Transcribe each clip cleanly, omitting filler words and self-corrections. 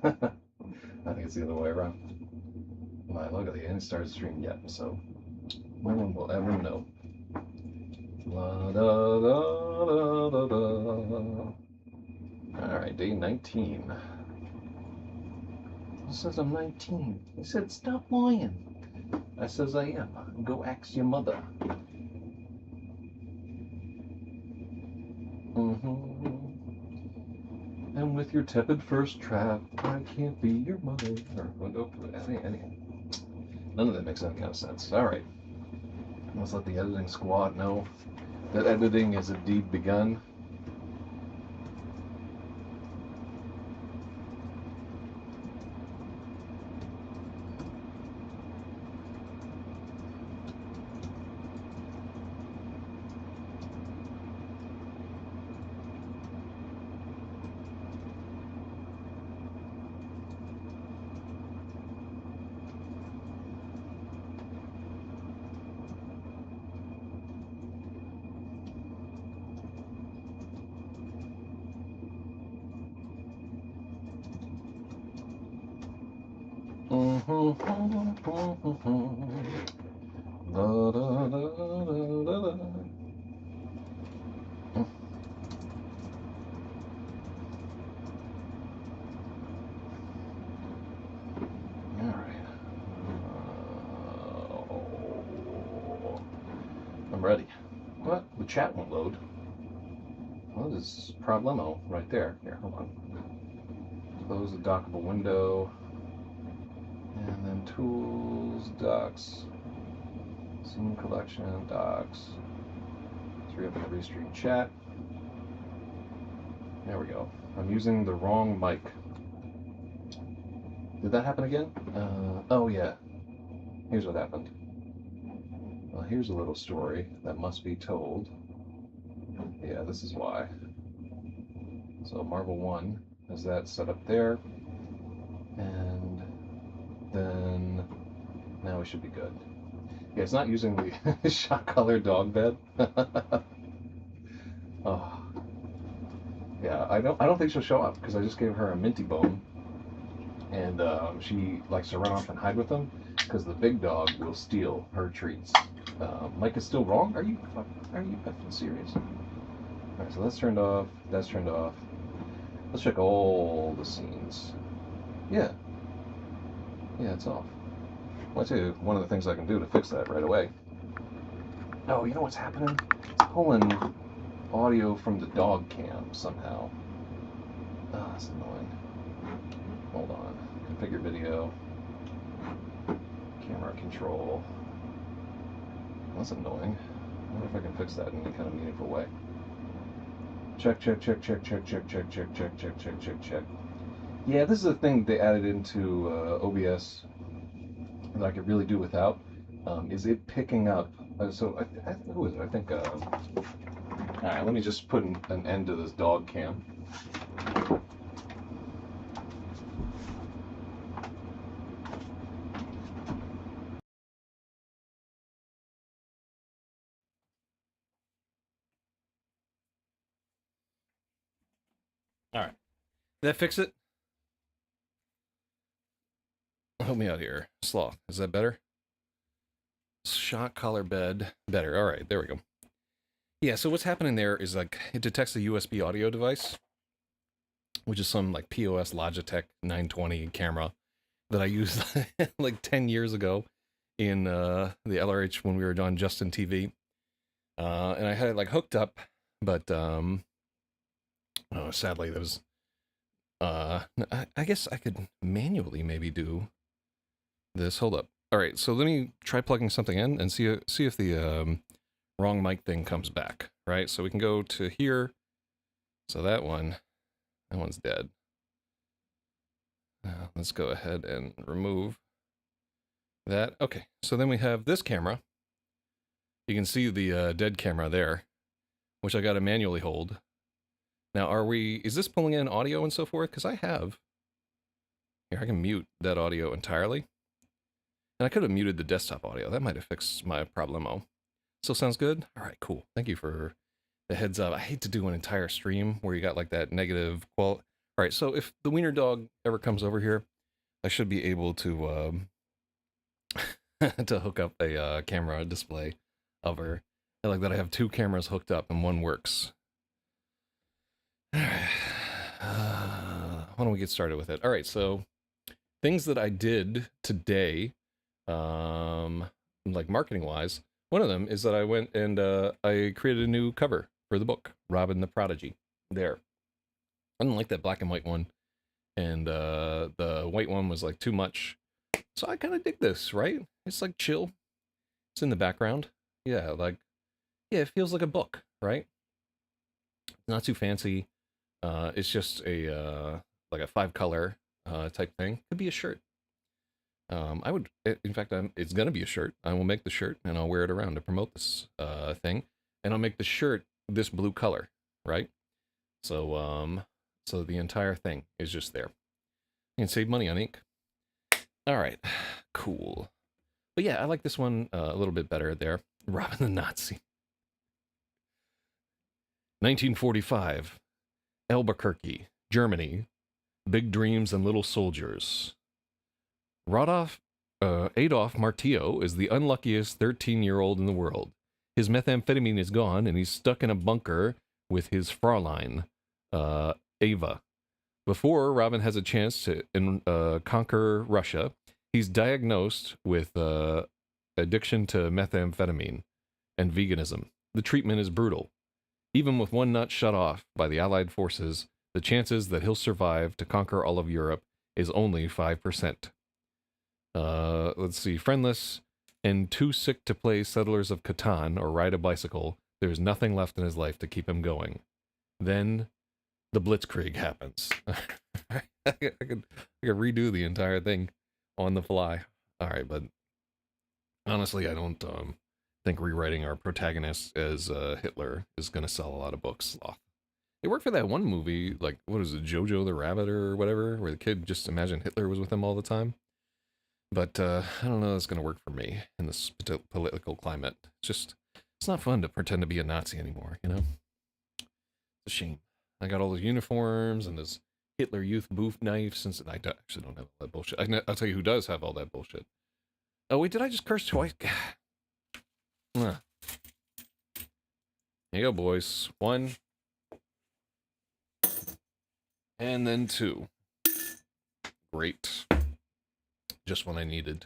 I think it's the other way around. My look at the end started stream yet, so no one will ever know. La da da da da da. All right, day 19. It says I'm 19. He said, stop lying. I says I am. Go ask your mother. And with your tepid first trap, I can't be your mother. None of that makes any kind of sense. All right. Let's let the editing squad know that editing is indeed begun. Da, da, da, da, da. All right. I'm ready. What? The chat won't load. Well, there's problemo right there. Here, hold on. Close the dockable window. And then tools, docs, scene collection, docs. Let's reopen the restream chat. There we go. I'm using the wrong mic. Did that happen again? Oh yeah. Here's what happened. Well, here's a little story that must be told. Yeah, this is why. So Marvel 1 has that set up there. And then now we should be good. Yeah, it's not using the shot color dog bed. Oh. Yeah, I don't think she'll show up because I just gave her a minty bone, and she likes to run off and hide with them because the big dog will steal her treats. Mike is still wrong. Are you effing serious? All right, so that's turned off. That's turned off. Let's check all the scenes. Yeah, it's off. Well, I tell you, one of the things I can do to fix that right away. Oh, you know what's happening? It's pulling audio from the dog cam somehow. Ah, that's annoying. Hold on. Configure video. Camera control. That's annoying. I wonder if I can fix that in any kind of meaningful way. Check. Yeah, this is a thing they added into OBS that I could really do without. Is it picking up? Who is it? I think. All right, let me just put an end to this dog cam. All right, did that fix it? Help me out here, Sloth. Is that better? Shot collar bed better. All right, there we go. Yeah, so what's happening there is like it detects a USB audio device, which is some like POS Logitech 920 camera that I used like 10 years ago in the LRH when we were on Justin TV. And I had it like hooked up, but sadly there was I guess I could manually maybe do this. Hold up. All right, so let me try plugging something in and see if the wrong mic thing comes back, right? So we can go to here. So that one's dead. Let's go ahead and remove that. Okay, so then we have this camera. You can see the dead camera there, which I got to manually hold. Now, is this pulling in audio and so forth? Because I have. Here, I can mute that audio entirely. And I could have muted the desktop audio. That might have fixed my problemo. Still sounds good? All right, cool. Thank you for the heads up. I hate to do an entire stream where you got like that negative All right, so if the wiener dog ever comes over here, I should be able to to hook up a camera display of her. I like that I have two cameras hooked up and one works. All right. Why don't we get started with it? All right, so things that I did today, like marketing wise, one of them is that I went and I created a new cover for the book, Robin the Prodigy. There. I didn't like that black and white one, and the white one was like too much. So I kind of dig this, right? It's like chill. It's in the background. Yeah, like, yeah, it feels like a book, right? Not too fancy. It's just a like a 5-color type thing. Could be a shirt. I would, in fact, it's gonna be a shirt. I will make the shirt and I'll wear it around to promote this thing, and I'll make the shirt this blue color, right? So so the entire thing is just there. You can save money on ink. All right, cool. But yeah, I like this one a little bit better there. Robin the Nazi. 1945, Albuquerque, Germany. Big dreams and little soldiers. Adolf Martillo is the unluckiest 13-year-old in the world. His methamphetamine is gone, and he's stuck in a bunker with his Fraulein, Ava. Before Robin has a chance to conquer Russia, he's diagnosed with addiction to methamphetamine and veganism. The treatment is brutal. Even with one nut shut off by the Allied forces, the chances that he'll survive to conquer all of Europe is only 5%. Let's see, friendless and too sick to play Settlers of Catan or ride a bicycle, there's nothing left in his life to keep him going. Then the Blitzkrieg happens. I could redo the entire thing on the fly. All right, but honestly, I don't think rewriting our protagonist as Hitler is going to sell a lot of books. It worked for that one movie, like, what is it, Jojo the Rabbit or whatever, where the kid just imagined Hitler was with him all the time. But I don't know if it's going to work for me in this political climate. It's not fun to pretend to be a Nazi anymore, you know? It's a shame. I got all those uniforms and this Hitler Youth booth knife, since I actually don't have all that bullshit. I'll tell you who does have all that bullshit. Oh, wait, did I just curse twice? Here you go, boys. 1. And then 2. Great. Just what I needed.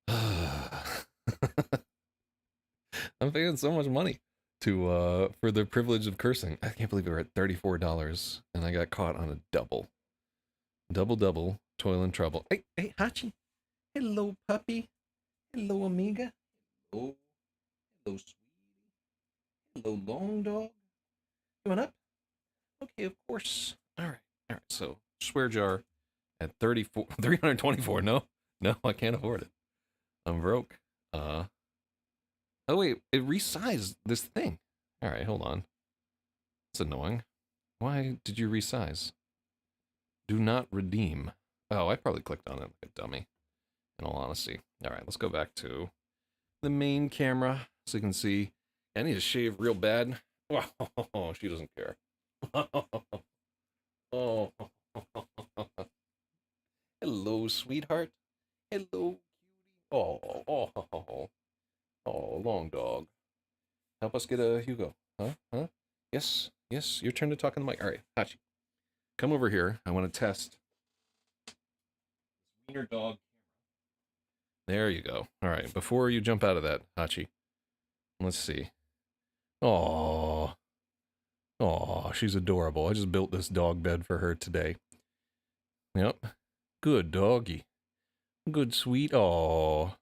I'm paying so much money to for the privilege of cursing. I can't believe we were at $34 and I got caught on a double, toil and trouble. Hey, Hachi. Hello, puppy. Hello, amiga. Hello, sweetie. Hello, long dog. Coming up? Okay, of course. All right. So swear jar at 324. No, I can't afford it. I'm broke. Oh wait, it resized this thing. All right, hold on. It's annoying. Why did you resize? Do not redeem. Oh, I probably clicked on it like a dummy, in all honesty. All right, let's go back to the main camera so you can see. I need to shave real bad. Oh, she doesn't care. Oh. Hello, sweetheart. Hello, cutie. Oh, long dog. Help us get a Hugo. Huh? Yes, your turn to talk on the mic. All right, Hachi. Come over here. I want to test this wiener dog camera. There you go. All right, before you jump out of that, Hachi, let's see. Oh, she's adorable. I just built this dog bed for her today. Yep. Good doggy. Good sweet. Oh.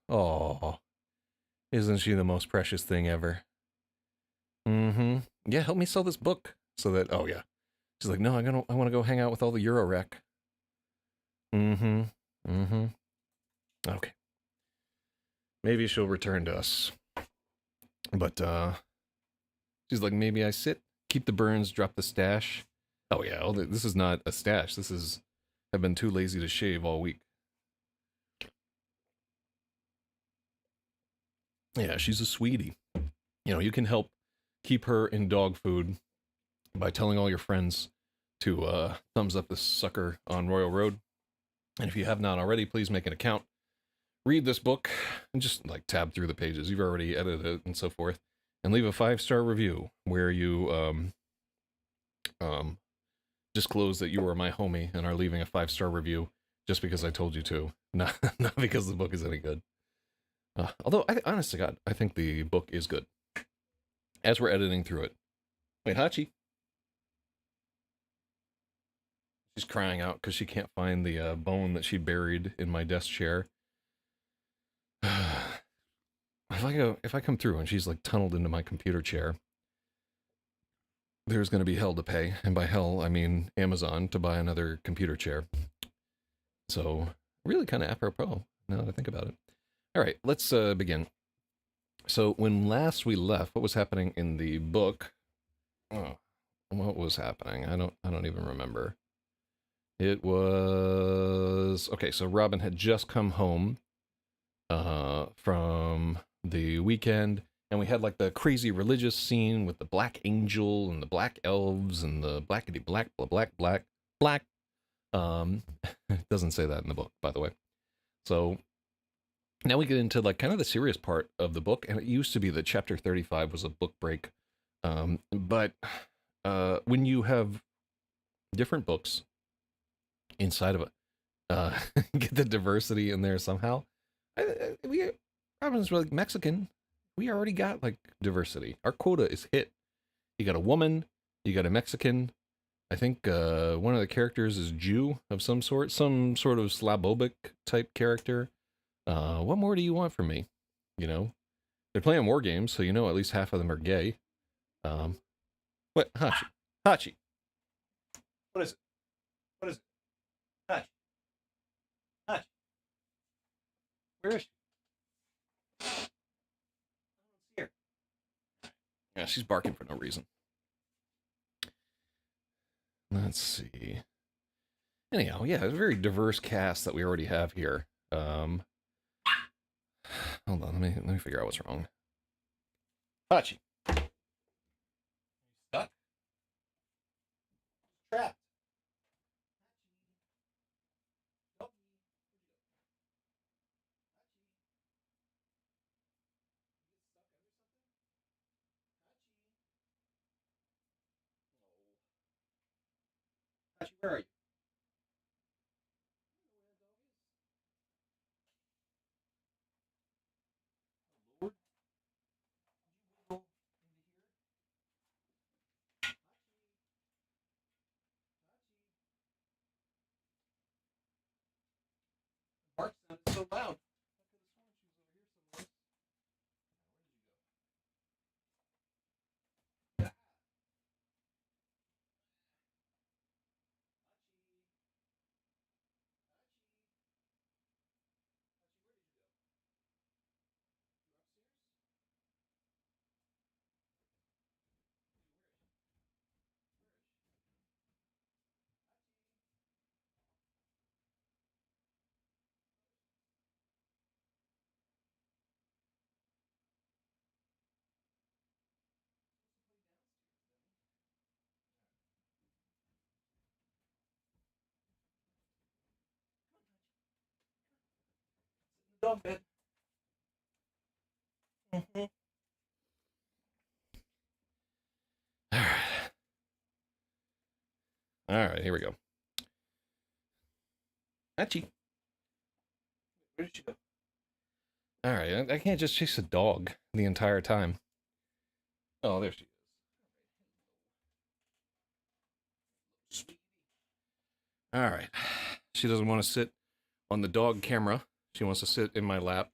Isn't she the most precious thing ever? Mm-hmm. Yeah, help me sell this book so that, oh yeah. She's like, no, I want to go hang out with all the Euro wreck. Mm-hmm. Okay. Maybe she'll return to us. But, she's like, maybe I sit, keep the burns, drop the stash. Oh yeah, this is not a stash. I've been too lazy to shave all week. Yeah, she's a sweetie. You know, you can help keep her in dog food by telling all your friends to thumbs up this sucker on Royal Road. And if you have not already, please make an account. Read this book and just like tab through the pages. You've already edited it and so forth. And leave a 5-star review where you disclose that you are my homie and are leaving a 5-star review just because I told you to, not because the book is any good. Although, honest to God, I think the book is good. As we're editing through it. Wait, Hachi. She's crying out because she can't find the bone that she buried in my desk chair. If I come through and she's like tunneled into my computer chair, there's going to be hell to pay. And by hell, I mean Amazon to buy another computer chair. So, really kind of apropos now that I think about it. All right, let's begin. So, when last we left, what was happening in the book? Oh, what was happening? I don't even remember. It was okay. So Robin had just come home from the weekend, and we had like the crazy religious scene with the black angel and the black elves and the blackety black black. It doesn't say that in the book, by the way. So now we get into like kind of the serious part of the book, and it used to be that chapter 35 was a book break, but when you have different books inside of it, get the diversity in there somehow. Robin's really Mexican. We already got like diversity. Our quota is hit. You got a woman. You got a Mexican. I think one of the characters is Jew of some sort of Slavobic type character. What more do you want from me? You know, they're playing war games, so you know at least half of them are gay. What? Hachi. What is it? What is it? Hachi. Hachi. Where is she? Here. Yeah, she's barking for no reason. Let's see. Anyhow, yeah, it's a very diverse cast that we already have here. Hold on, let me figure out what's wrong. Hachi. Stuck. Trapped. Hachi, where are you? Lord? Bark sounded so loud. Dog bed. Mm-hmm. All right, here we go. Hachi. Where did she go? All right, I can't just chase a dog the entire time. Oh, there she is. All right. She doesn't want to sit on the dog camera. She wants to sit in my lap.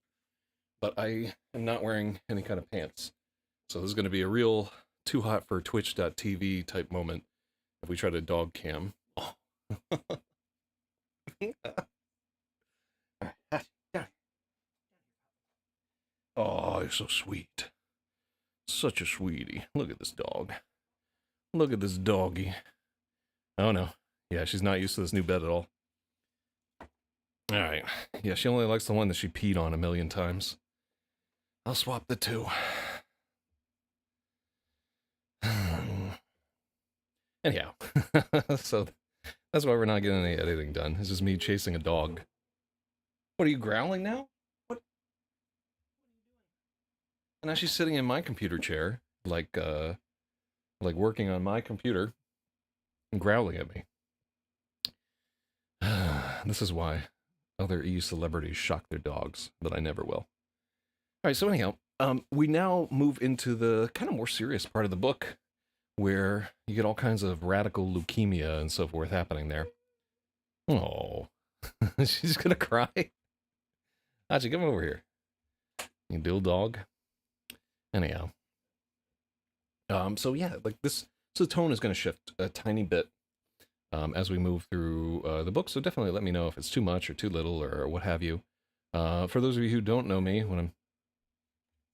But I am not wearing any kind of pants. So this is going to be a real too hot for Twitch.tv type moment if we try to dog cam. Oh. Oh, you're so sweet. Such a sweetie. Look at this dog. Look at this doggy. Oh no. Yeah, she's not used to this new bed at all. Alright. Yeah, she only likes the one that she peed on a million times. I'll swap the two. Anyhow, so that's why we're not getting any editing done. It's just me chasing a dog. What are you growling now? What? And now she's sitting in my computer chair, like working on my computer, and growling at me. This is why other EU celebrities shock their dogs, but I never will. All right, so anyhow, we now move into the kind of more serious part of the book, where you get all kinds of radical leukemia and so forth happening there. Oh, she's gonna cry. Hachi, come over here. You little dog. Anyhow, so yeah, like this, so the tone is going to shift a tiny bit as we move through the book. So definitely let me know if it's too much or too little or what have you. For those of you who don't know me, when I'm,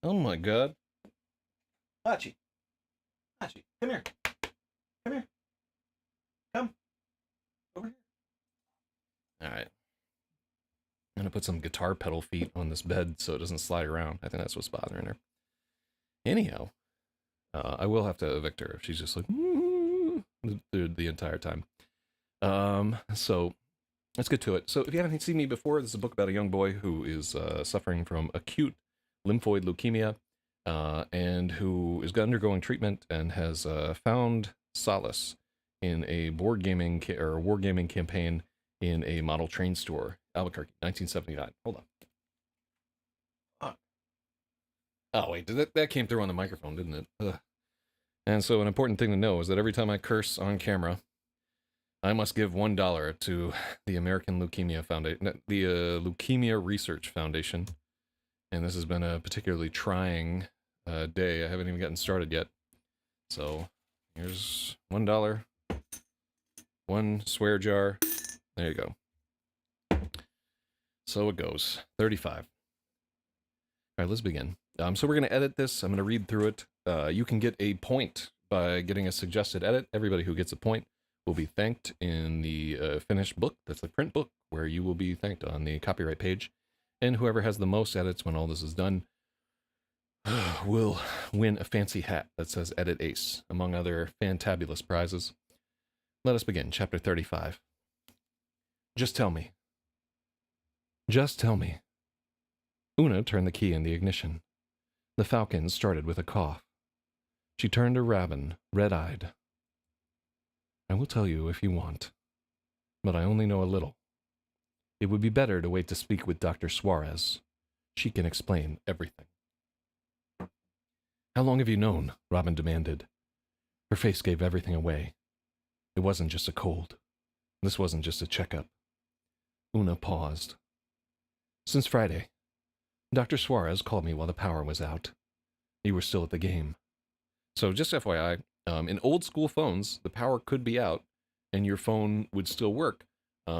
oh my god, Hachi, Hachi, come here, come here, come over here. All right. I'm gonna put some guitar pedal feet on this bed so it doesn't slide around. I think that's what's bothering her. Anyhow, I will have to evict her if she's just like the entire time. So let's get to it. So if you haven't seen me before, this is a book about a young boy who is suffering from acute lymphoid leukemia and who is undergoing treatment and has found solace in a board gaming or wargaming campaign in a model train store, Albuquerque, 1979. Hold on. Oh, wait, that came through on the microphone, didn't it? Ugh. And so an important thing to know is that every time I curse on camera, I must give $1 to the American Leukemia Foundation, the Leukemia Research Foundation. And this has been a particularly trying day. I haven't even gotten started yet. So here's $1, one swear jar. There you go. So it goes. 35. All right, let's begin. So we're going to edit this. I'm going to read through it. You can get a point by getting a suggested edit. Everybody who gets a point will be thanked in the finished book. That's the print book, where you will be thanked on the copyright page. And whoever has the most edits when all this is done will win a fancy hat that says Edit Ace, among other fantabulous prizes. Let us begin. Chapter 35. Just tell me. Just tell me. Una turned the key in the ignition. The Falcon started with a cough. She turned to Rabin, red-eyed. I will tell you if you want, but I only know a little. It would be better to wait to speak with Dr. Suarez. She can explain everything. How long have you known? Robin demanded. Her face gave everything away. It wasn't just a cold. This wasn't just a checkup. Una paused. Since Friday. Dr. Suarez called me while the power was out. You were still at the game. So just FYI, in old school phones, the power could be out and your phone would still work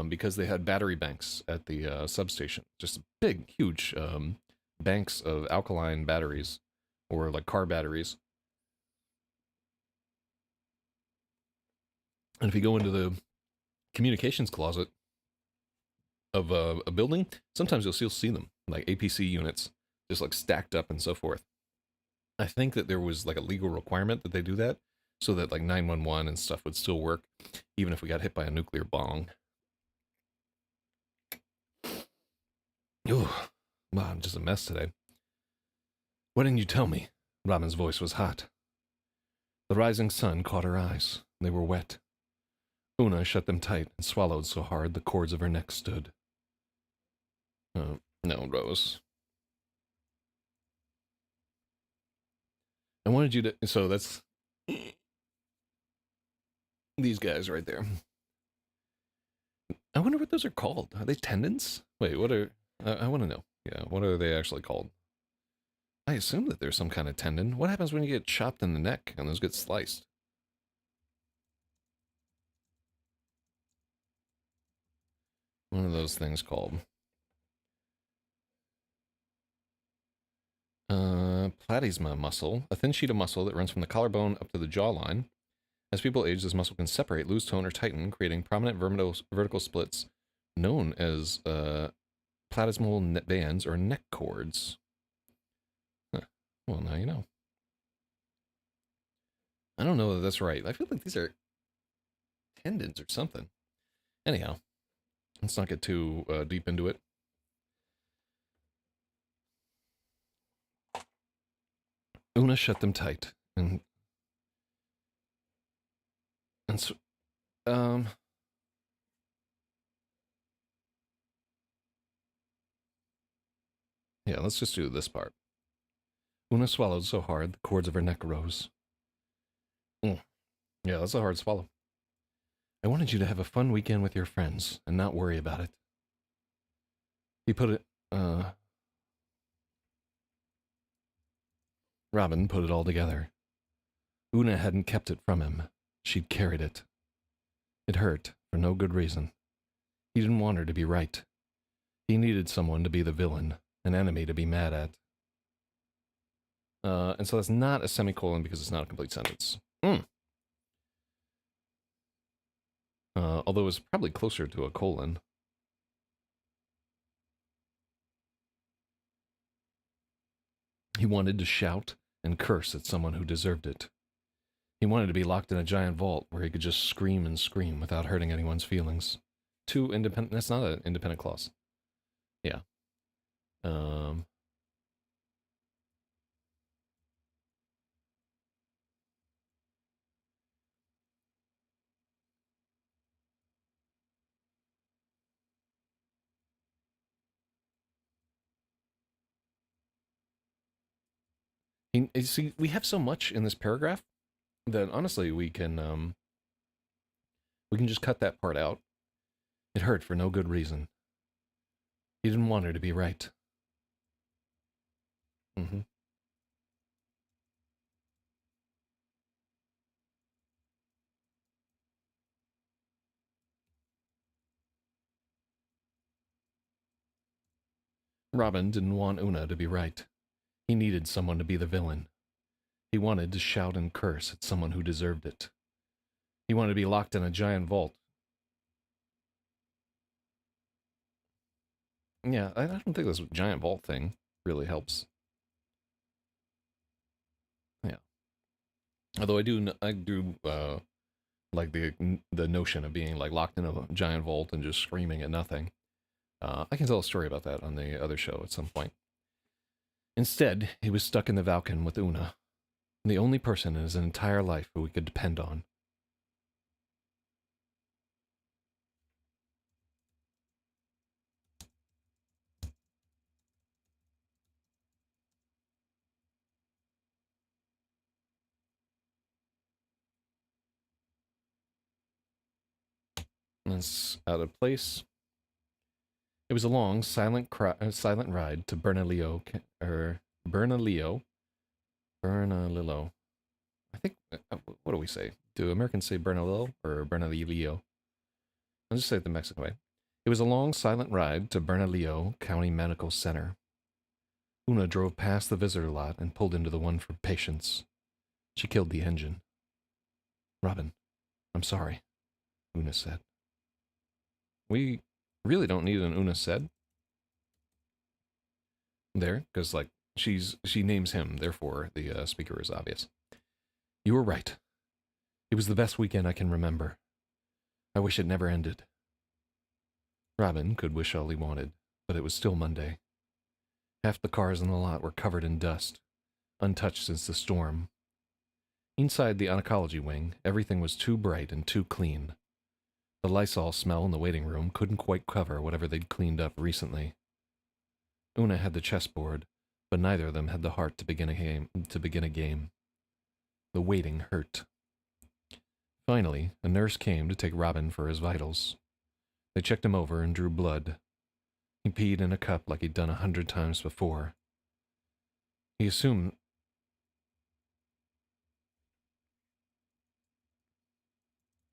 because they had battery banks at the substation. Just big, huge banks of alkaline batteries or like car batteries. And if you go into the communications closet of a building, sometimes you'll still see them, like APC units, just like stacked up and so forth. I think that there was like a legal requirement that they do that so that like 911 and stuff would still work, even if we got hit by a nuclear bomb. Ooh, wow, I'm just a mess today. Why didn't you tell me? Robin's voice was hot. The rising sun caught her eyes. They were wet. Una shut them tight and swallowed so hard the cords of her neck stood. Oh, no, Rose. I wanted you to... So that's... These guys right there. I wonder what those are called. Are they tendons? Wait, what are... I want to know. Yeah, what are they actually called? I assume that there's some kind of tendon. What happens when you get chopped in the neck and those get sliced? What are those things called? Platysma muscle, a thin sheet of muscle that runs from the collarbone up to the jawline. As people age, this muscle can separate, lose tone, or tighten, creating prominent vertical splits known as platysmal bands or neck cords. Huh. Well, now you know. I don't know that that's right. I feel like these are tendons or something. Anyhow, let's not get too deep into it. Una shut them tight, and so, yeah, let's just do this part. Una swallowed so hard the cords of her neck rose. Yeah, that's a hard swallow. I wanted you to have a fun weekend with your friends and not worry about it. He put it, Robin put it all together. Una hadn't kept it from him. She'd carried it. It hurt, for no good reason. He didn't want her to be right. He needed someone to be the villain, an enemy to be mad at. And so that's not a semicolon because it's not a complete sentence. Although it's probably closer to a colon. He wanted to shout and curse at someone who deserved it. He wanted to be locked in a giant vault where he could just scream and scream without hurting anyone's feelings. Two independent... That's not an independent clause. Yeah. See, we have so much in this paragraph that honestly we can just cut that part out. It hurt for no good reason. He didn't want her to be right. Robin didn't want Una to be right. He needed someone to be the villain. He wanted to shout and curse at someone who deserved it. He wanted to be locked in a giant vault. Yeah, I don't think this giant vault thing really helps. Yeah. Although I do like the notion of being like locked in a giant vault and just screaming at nothing. I can tell a story about that on the other show at some point. Instead, he was stuck in the Valken with Una, the only person in his entire life who he could depend on. That's out of place. It was a long, silent ride to Bernalillo. I think, what do we say? Do Americans say Bernalillo or Bernalillo? I'll just say it the Mexican way. It was a long, silent ride to Bernalillo County Medical Center. Una drove past the visitor lot and pulled into the one for patients. She killed the engine. Robin, I'm sorry, Una said. We really don't need an Una said there, because like she names him, therefore the speaker is obvious. You were right. It was the best weekend I can remember. I wish it never ended. Robin could wish all he wanted, but it was still Monday. Half the cars in the lot were covered in dust, untouched since the storm. Inside the oncology wing, everything was too bright and too clean. The Lysol smell in the waiting room couldn't quite cover whatever they'd cleaned up recently. Una had the chessboard, but neither of them had the heart to begin a game. The waiting hurt. Finally, a nurse came to take Robin for his vitals. They checked him over and drew blood. He peed in a cup like he'd done 100 times before.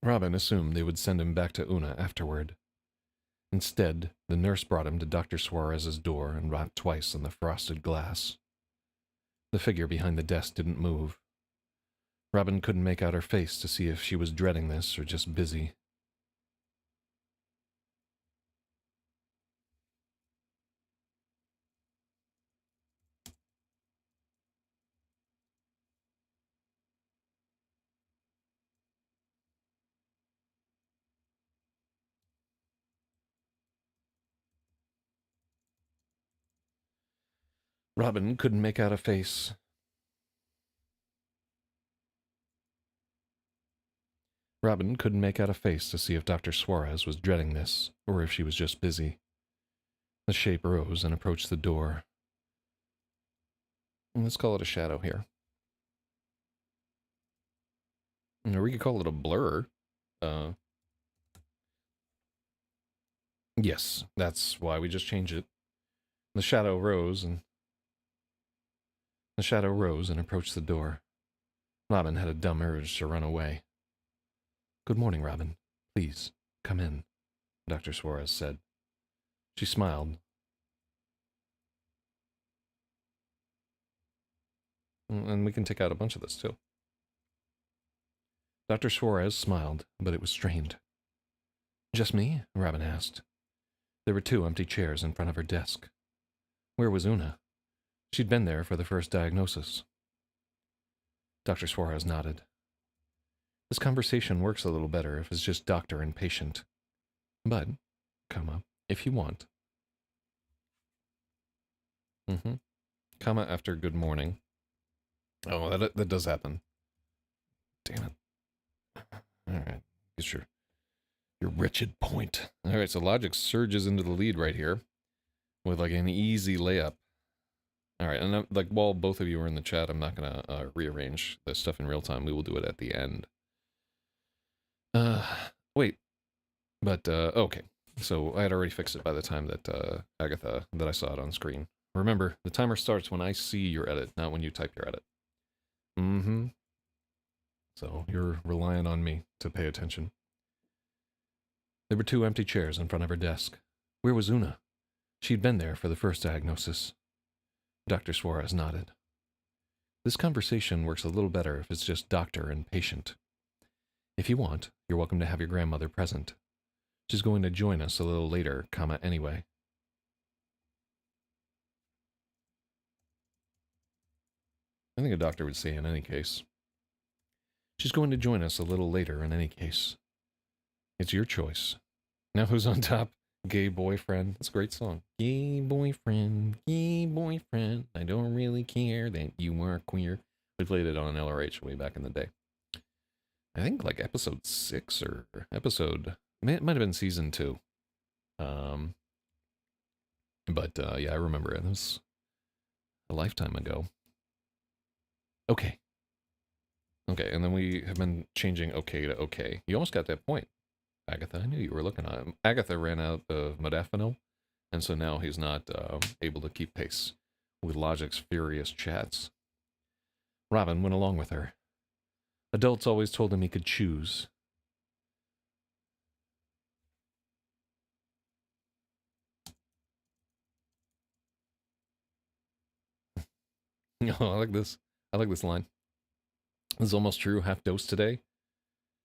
Robin assumed they would send him back to Una afterward. Instead, the nurse brought him to Dr. Suarez's door and rapped twice on the frosted glass. The figure behind the desk didn't move. Robin couldn't make out her face to see if she was dreading this or just busy. Robin couldn't make out a face. Robin couldn't make out a face to see if Dr. Suarez was dreading this, or if she was just busy. The shape rose and approached the door. Let's call it a shadow here. Or we could call it a blur. Yes, that's why we just changed it. The shadow rose and approached the door. Robin had a dumb urge to run away. "Good morning, Robin. Please, come in," Dr. Suarez said. She smiled. And we can take out a bunch of this, too. Dr. Suarez smiled, but it was strained. "Just me?" Robin asked. There were 2 empty chairs in front of her desk. Where was Una? She'd been there for the first diagnosis. Dr. Suarez nodded. "This conversation works a little better if it's just doctor and patient. But, if you want." Comma after good morning. Oh, that does happen. Damn it. Alright, get your wretched point. Alright, so logic surges into the lead right here with like an easy layup. Alright, and like while both of you are in the chat, I'm not gonna rearrange this stuff in real time. We will do it at the end. Wait. But, okay. So I had already fixed it by the time that Agatha, that I saw it on screen. Remember, the timer starts when I see your edit, not when you type your edit. So you're relying on me to pay attention. There were 2 empty chairs in front of her desk. Where was Una? She'd been there for the first diagnosis. Dr. Suarez nodded. This conversation works a little better if it's just doctor and patient. If you want, you're welcome to have your grandmother present. She's going to join us a little later, anyway. I think a doctor would say in any case. She's going to join us a little later in any case. It's your choice. Now who's on top? Gay Boyfriend. That's a great song. Gay boyfriend, I don't really care that you are queer. We played it on LRH way back in the day. I think like episode 6 or episode... It might have been season 2. But yeah, I remember it. It was a lifetime ago. Okay. Okay, and then we have been changing okay to okay. You almost got that point, Agatha. I knew you were looking at him. Agatha ran out of modafinil, and so now he's not able to keep pace with Logic's furious chats. Robin went along with her. Adults always told him he could choose. Oh, I like this. I like this line. This is almost true. Half dose today.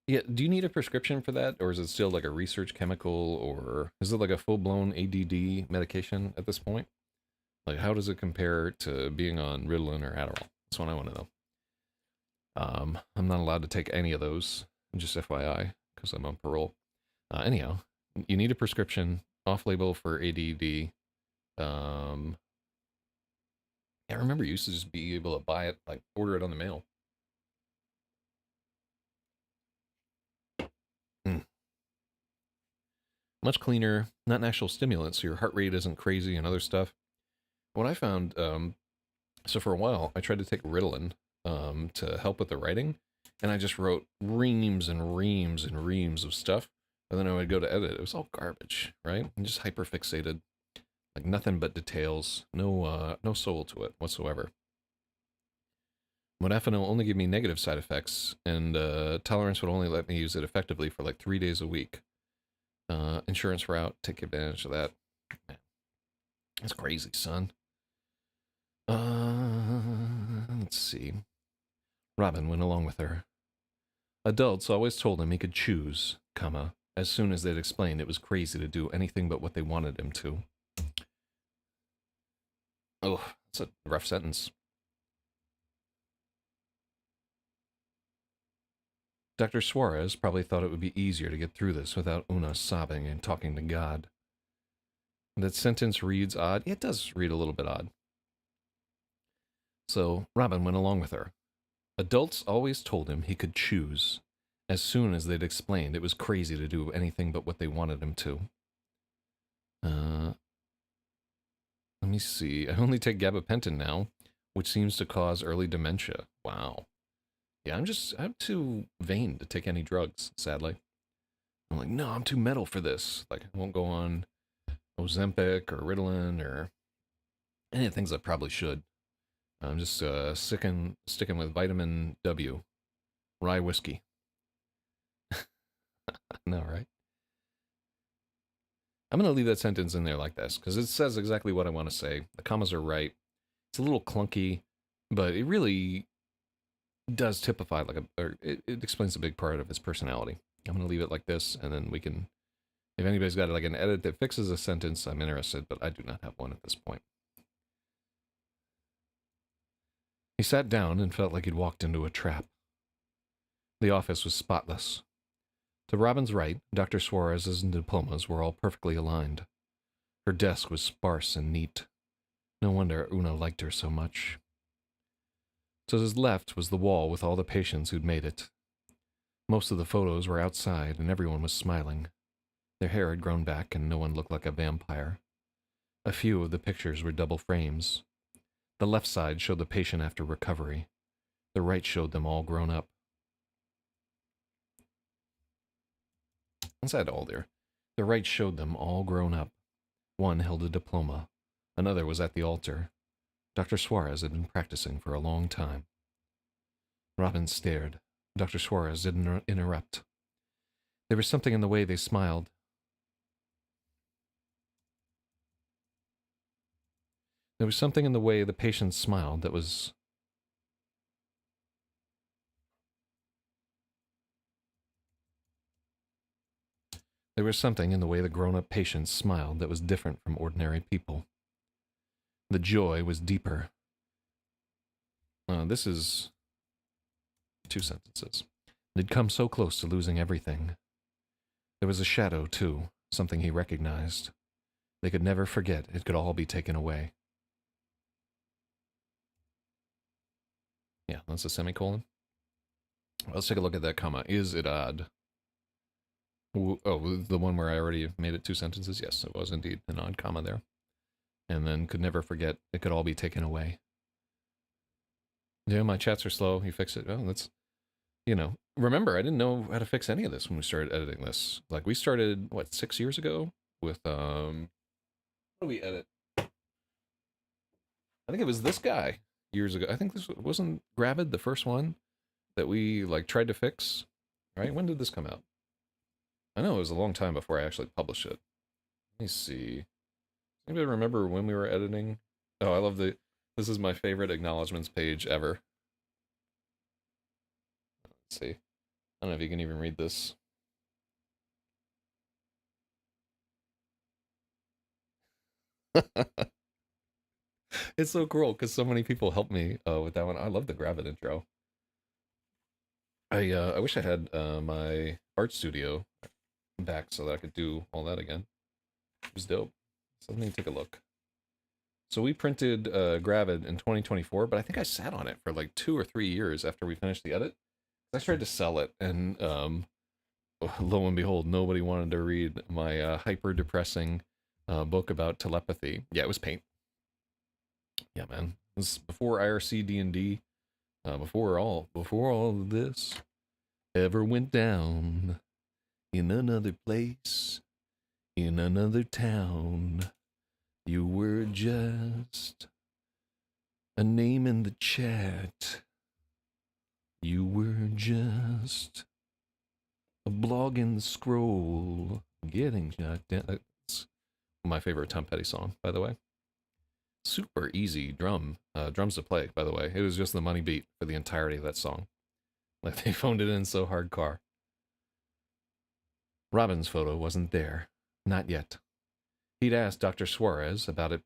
Yeah, do you need a prescription for that? Or is it still like a research chemical? Or is it like a full-blown ADD medication at this point? Like, how does it compare to being on Ritalin or Adderall? That's what I want to know. I'm not allowed to take any of those, just FYI, because I'm on parole. Anyhow, you need a prescription, off-label for ADD. I remember you used to just be able to buy it, like, order it on the mail. Much cleaner, not an actual stimulant, so your heart rate isn't crazy and other stuff. What I found, so for a while, I tried to take Ritalin to help with the writing, and I just wrote reams and reams and reams of stuff, and then I would go to edit. It was all garbage, right? I'm just hyper-fixated. Like, nothing but details. No soul to it whatsoever. Modafinil only gave me negative side effects, and tolerance would only let me use it effectively for like 3 days a week. Insurance route, take advantage of that. Man, that's crazy, son. Let's see. Robin went along with her. Adults always told him he could choose, as soon as they'd explained it was crazy to do anything but what they wanted him to. Oh, that's a rough sentence. Dr. Suarez probably thought it would be easier to get through this without Una sobbing and talking to God. That sentence reads odd. It does read a little bit odd. So Robin went along with her. Adults always told him he could choose. As soon as they'd explained it was crazy to do anything but what they wanted him to. Let me see. I only take gabapentin now, which seems to cause early dementia. Wow. Yeah, I'm too vain to take any drugs, sadly. I'm like, no, I'm too metal for this. Like, I won't go on Ozempic or Ritalin or any of the things I probably should. I'm just sticking with vitamin W, rye whiskey. No, right? I'm going to leave that sentence in there like this because it says exactly what I want to say. The commas are right. It's a little clunky, but it really does typify it explains a big part of his personality. I'm going to leave it like this, and then we can, if anybody's got like an edit that fixes a sentence, I'm interested, but I do not have one at this point. He sat down and felt like he'd walked into a trap. The office was spotless. To Robin's right, Dr. Suarez's diplomas were all perfectly aligned. Her desk was sparse and neat. No wonder Una liked her so much. To his left was the wall with all the patients who'd made it. Most of the photos were outside, and everyone was smiling. Their hair had grown back, and no one looked like a vampire. A few of the pictures were double frames. The left side showed the patient after recovery. The right showed them all grown up. Inside all there. The right showed them all grown up. One held a diploma. Another was at the altar. Dr. Suarez had been practicing for a long time. Robin stared. Dr. Suarez didn't interrupt. There was something in the way they smiled. There was something in the way the patients smiled that was... There was something in the way the grown-up patients smiled that was different from ordinary people. The joy was deeper. This is 2 sentences. They'd come so close to losing everything. There was a shadow, too, something he recognized. They could never forget it could all be taken away. Yeah, that's a semicolon. Let's take a look at that comma. Is it odd? Oh, the one where I already made it 2 sentences? Yes, it was indeed an odd comma there. And then could never forget it could all be taken away. Yeah, my chats are slow. You fix it. Oh, that's, remember, I didn't know how to fix any of this when we started editing this. Like, we started, 6 years ago with, what do we edit? I think it was this guy years ago. I think this wasn't Gravid, the first one that we, tried to fix, right? When did this come out? I know it was a long time before I actually published it. Let me see. Anybody remember when we were editing? Oh, I love this is my favorite acknowledgements page ever. Let's see. I don't know if you can even read this. It's so cool because so many people helped me with that one. I love the Gravid intro. I wish I had my art studio back so that I could do all that again. It was dope. So let me take a look. So we printed Gravid in 2024, but I think I sat on it for 2 or 3 years after we finished the edit. I tried to sell it, and lo and behold, nobody wanted to read my hyper-depressing book about telepathy. Yeah, it was paint. Yeah, man. This is before IRC D&D, before all of this ever went down in another place, in another town. You were just a name in the chat. You were just a blog in the scroll, getting shot down. That's my favorite Tom Petty song, by the way. Super easy drums to play, by the way. It was just the money beat for the entirety of that song. They phoned it in so hardcore. Robin's photo wasn't there. Not yet. He'd asked Dr. Suarez about it.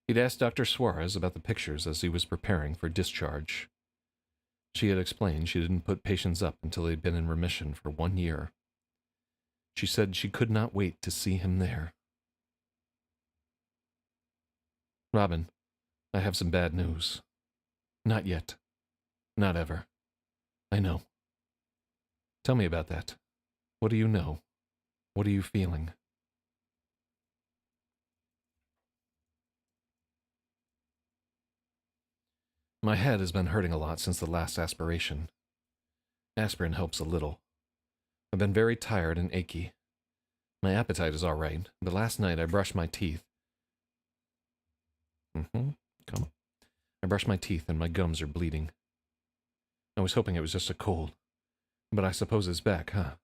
He'd asked Dr. Suarez about the pictures as he was preparing for discharge. She had explained she didn't put patients up until they'd been in remission for 1 year. She said she could not wait to see him there. Robin, I have some bad news. Not yet. Not ever. I know. Tell me about that. What do you know? What are you feeling? My head has been hurting a lot since the last aspiration. Aspirin helps a little. I've been very tired and achy. My appetite is all right, but last night I brushed my teeth. Come on. I brushed my teeth and my gums are bleeding. I was hoping it was just a cold, but I suppose it's back, huh?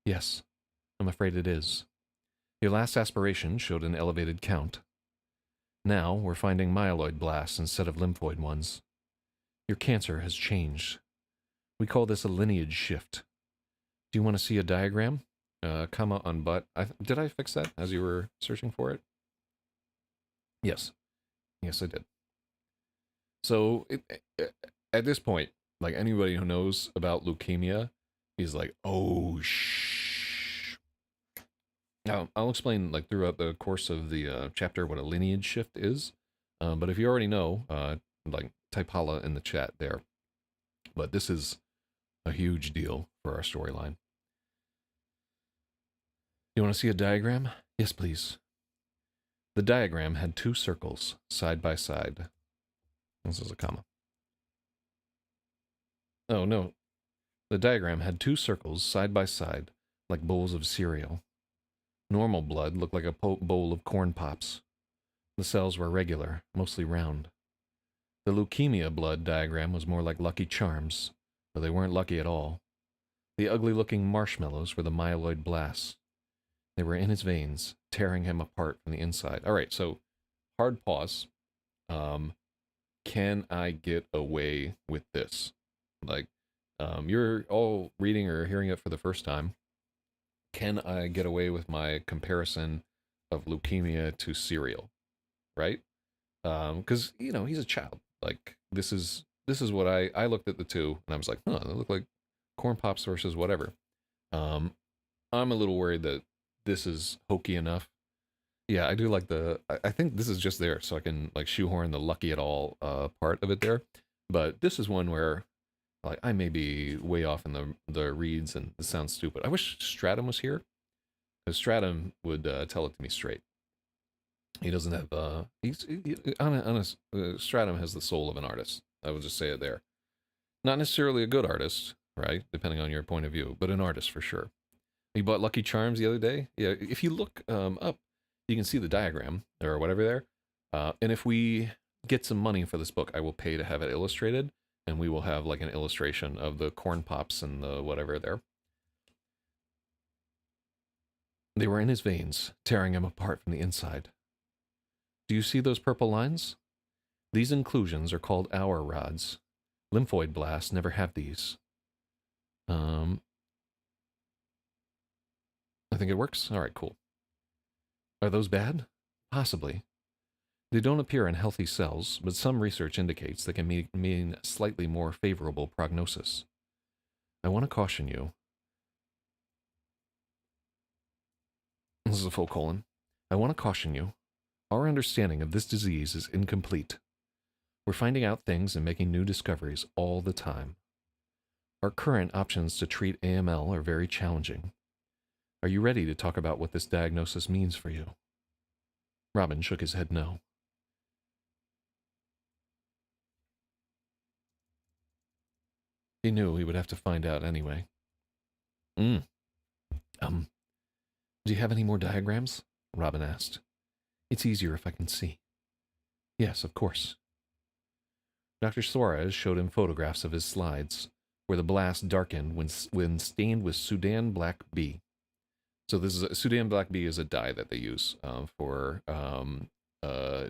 Yes, I'm afraid it is. Your last aspiration showed an elevated count. Now we're finding myeloid blasts instead of lymphoid ones. Your cancer has changed. We call this a lineage shift. Do you want to see a diagram? Comma on butt. Did I fix that as you were searching for it? Yes. Yes, I did. So at this point, like anybody who knows about leukemia is like, oh, shh. Now, I'll explain like throughout the course of the chapter what a lineage shift is. But if you already know, like type holla in the chat there. But this is a huge deal for our storyline. You want to see a diagram? Yes, please. The diagram had two circles side by side. This is a comma. Oh, no. The diagram had two circles side by side, like bowls of cereal. Normal blood looked like a bowl of corn pops. The cells were regular, mostly round. The leukemia blood diagram was more like Lucky Charms, but they weren't lucky at all. The ugly-looking marshmallows were the myeloid blasts. They were in his veins, tearing him apart from the inside. All right, so hard pause. Can I get away with this? Like, you're all reading or hearing it for the first time. Can I get away with my comparison of leukemia to cereal? Right? Because you know he's a child. Like this is what I looked at the two and I was like, huh, they look like corn pops versus whatever. I'm a little worried that this is hokey enough. Yeah, I do like I think this is just there so I can like shoehorn the lucky at all part of it there. But this is one where like I may be way off in the reads and this sounds stupid. I wish Stratum was here because Stratum would tell it to me straight. He doesn't have honest. Stratum has the soul of an artist. I will just say it there. Not necessarily a good artist, right? Depending on your point of view, but an artist for sure. He bought Lucky Charms the other day. Yeah, if you look up, you can see the diagram or whatever there. And if we get some money for this book, I will pay to have it illustrated, and we will have like an illustration of the corn pops and the whatever there. They were in his veins, tearing him apart from the inside. Do you see those purple lines? These inclusions are called hour rods. Lymphoid blasts never have these. I think it works. All right, cool. Are those bad? Possibly. They don't appear in healthy cells, but some research indicates they can mean slightly more favorable prognosis. I want to caution you. This is a full colon. I want to caution you. Our understanding of this disease is incomplete. We're finding out things and making new discoveries all the time. Our current options to treat AML are very challenging. Are you ready to talk about what this diagnosis means for you? Robin shook his head no. He knew he would have to find out anyway. Do you have any more diagrams? Robin asked. It's easier if I can see. Yes, of course. Dr. Suarez showed him photographs of his slides, where the blast darkened when stained with Sudan Black B. So this is Sudan Black B is a dye that they use for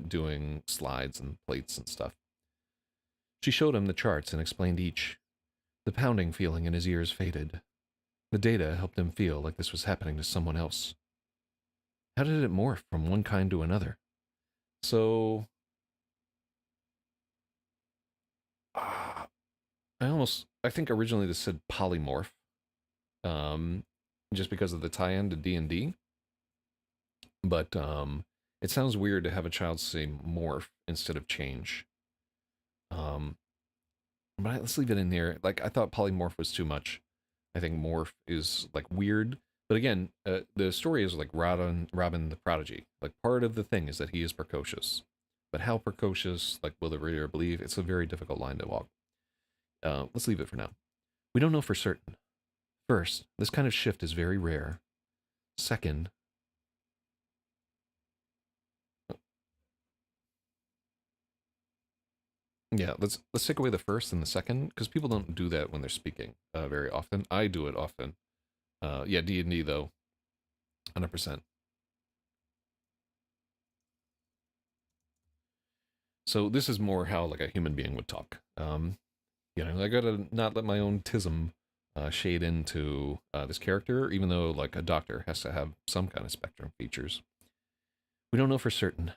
doing slides and plates and stuff. She showed him the charts and explained each. The pounding feeling in his ears faded. The data helped him feel like this was happening to someone else. How did it morph from one kind to another? So... I think originally this said polymorph. just because of the tie-in to D&D. But it sounds weird to have a child say morph instead of change. Um, but let's leave it in there. Like I thought polymorph was too much. I think morph is like weird. But again, the story is like Robin the Prodigy. Like part of the thing is that he is precocious. But how precocious, like will the reader believe? It's a very difficult line to walk. Let's leave it for now. We don't know for certain. First, this kind of shift is very rare. Second, yeah, let's take away the first and the second because people don't do that when they're speaking very often. I do it often. Yeah, D&D though, 100%. So this is more how like a human being would talk. I gotta not let my own tism shade into this character, even though like a doctor has to have some kind of spectrum features. We don't know for certain.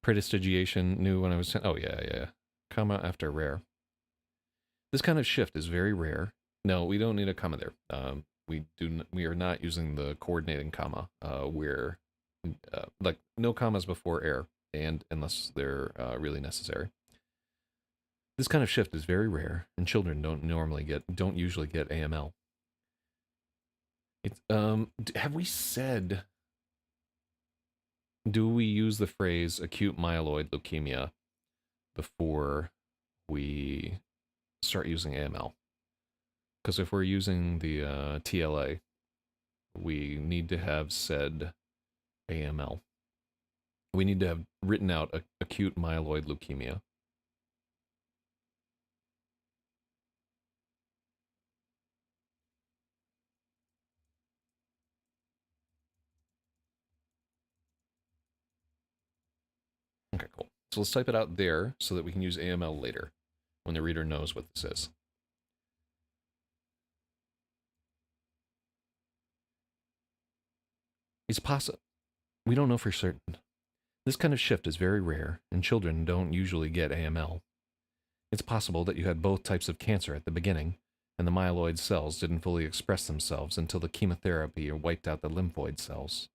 Prestigiation knew when I was. Oh yeah. Comma after rare. This kind of shift is very rare. No, we don't need a comma there. We are not using the coordinating comma. Where like no commas before air, and unless they're really necessary. This kind of shift is very rare, and children don't usually get AML. It's have we said? Do we use the phrase acute myeloid leukemia before we start using AML? Because if we're using the TLA, we need to have said AML. We need to have written out acute myeloid leukemia. Okay, cool. So let's type it out there so that we can use AML later when the reader knows what this is. It's possible. We don't know for certain. This kind of shift is very rare, and children don't usually get AML. It's possible that you had both types of cancer at the beginning, and the myeloid cells didn't fully express themselves until the chemotherapy wiped out the lymphoid cells.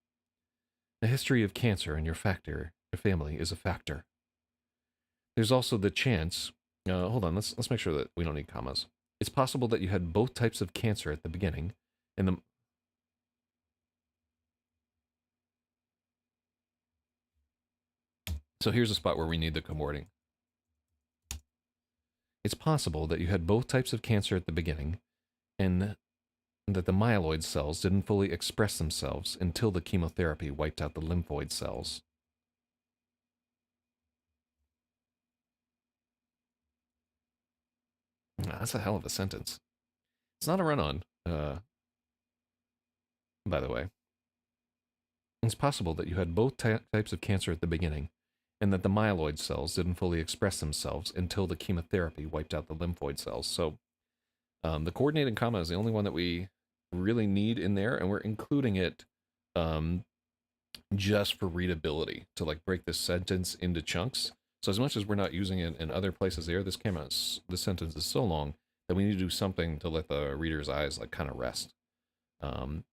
The history of cancer in your family is a factor. There's also the chance. Hold on, let's make sure that we don't need commas. It's possible that you had both types of cancer at the beginning, and the. So here's a spot where we need the wording. It's possible that you had both types of cancer at the beginning, and that the myeloid cells didn't fully express themselves until the chemotherapy wiped out the lymphoid cells. That's a hell of a sentence. It's not a run-on, by the way. It's possible that you had both types of cancer at the beginning, and that the myeloid cells didn't fully express themselves until the chemotherapy wiped out the lymphoid cells. So the coordinating comma is the only one that we really need in there, and we're including it just for readability to like break this sentence into chunks. So as much as we're not using it in other places there, this sentence is so long that we need to do something to let the reader's eyes like kind of rest. The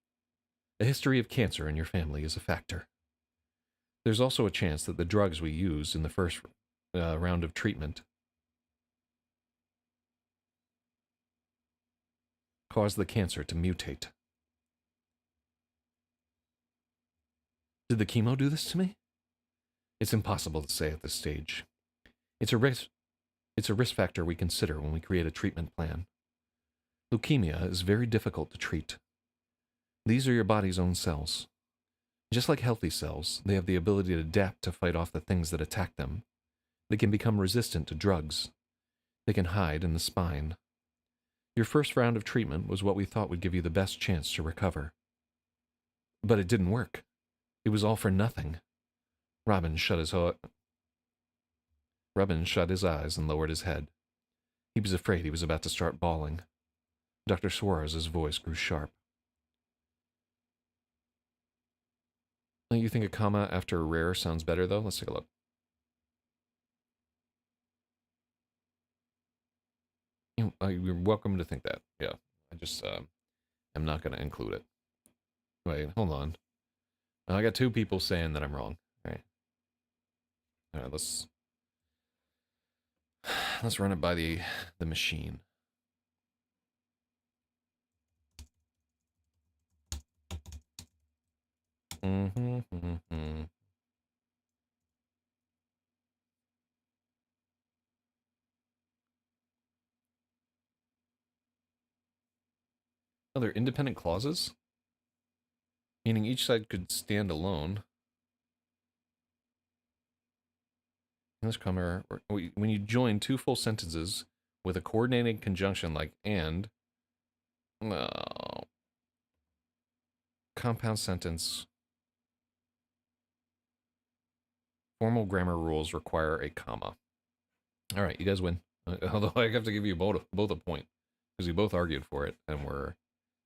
history of cancer in your family is a factor. There's also a chance that the drugs we used in the first round of treatment caused the cancer to mutate. Did the chemo do this to me? It's impossible to say at this stage. It's a risk factor we consider when we create a treatment plan. Leukemia is very difficult to treat. These are your body's own cells. Just like healthy cells, they have the ability to adapt to fight off the things that attack them. They can become resistant to drugs. They can hide in the spine. Your first round of treatment was what we thought would give you the best chance to recover. But it didn't work. It was all for nothing. Robin shut his eyes and lowered his head. He was afraid he was about to start bawling. Dr. Suarez's voice grew sharp. You think a comma after rare sounds better, though? Let's take a look. You're welcome to think that. Yeah, I just am not going to include it. Wait, hold on. I got 2 people saying that I'm wrong. All right. All right, let's run it by the machine. Mm-hmm. Oh, they're independent clauses? Meaning each side could stand alone. English grammar, when you join 2 full sentences with a coordinating conjunction like and, well, compound sentence, formal grammar rules require a comma. All right, you guys win. Although I have to give you both a point because you both argued for it, and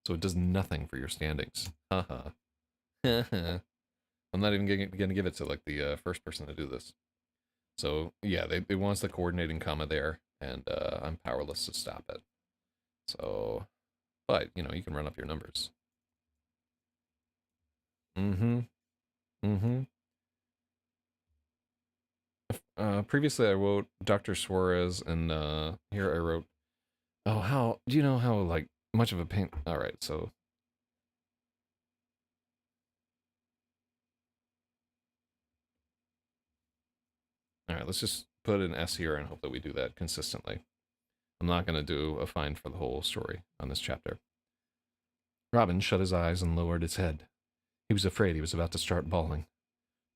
so it does nothing for your standings. Haha. I'm not even gonna give it to like the first person to do this. So yeah, it wants the coordinating comma there, and I'm powerless to stop it. So, but you know, you can run up your numbers. Mm-hmm. Mm-hmm. Previously I wrote Dr. Suarez, and here I wrote, oh, how do you know how like much of a pain? All right, so all right, let's just put an S here and hope that we do that consistently. I'm not going to do a find for the whole story on this chapter. Robin shut his eyes and lowered his head. He was afraid he was about to start bawling.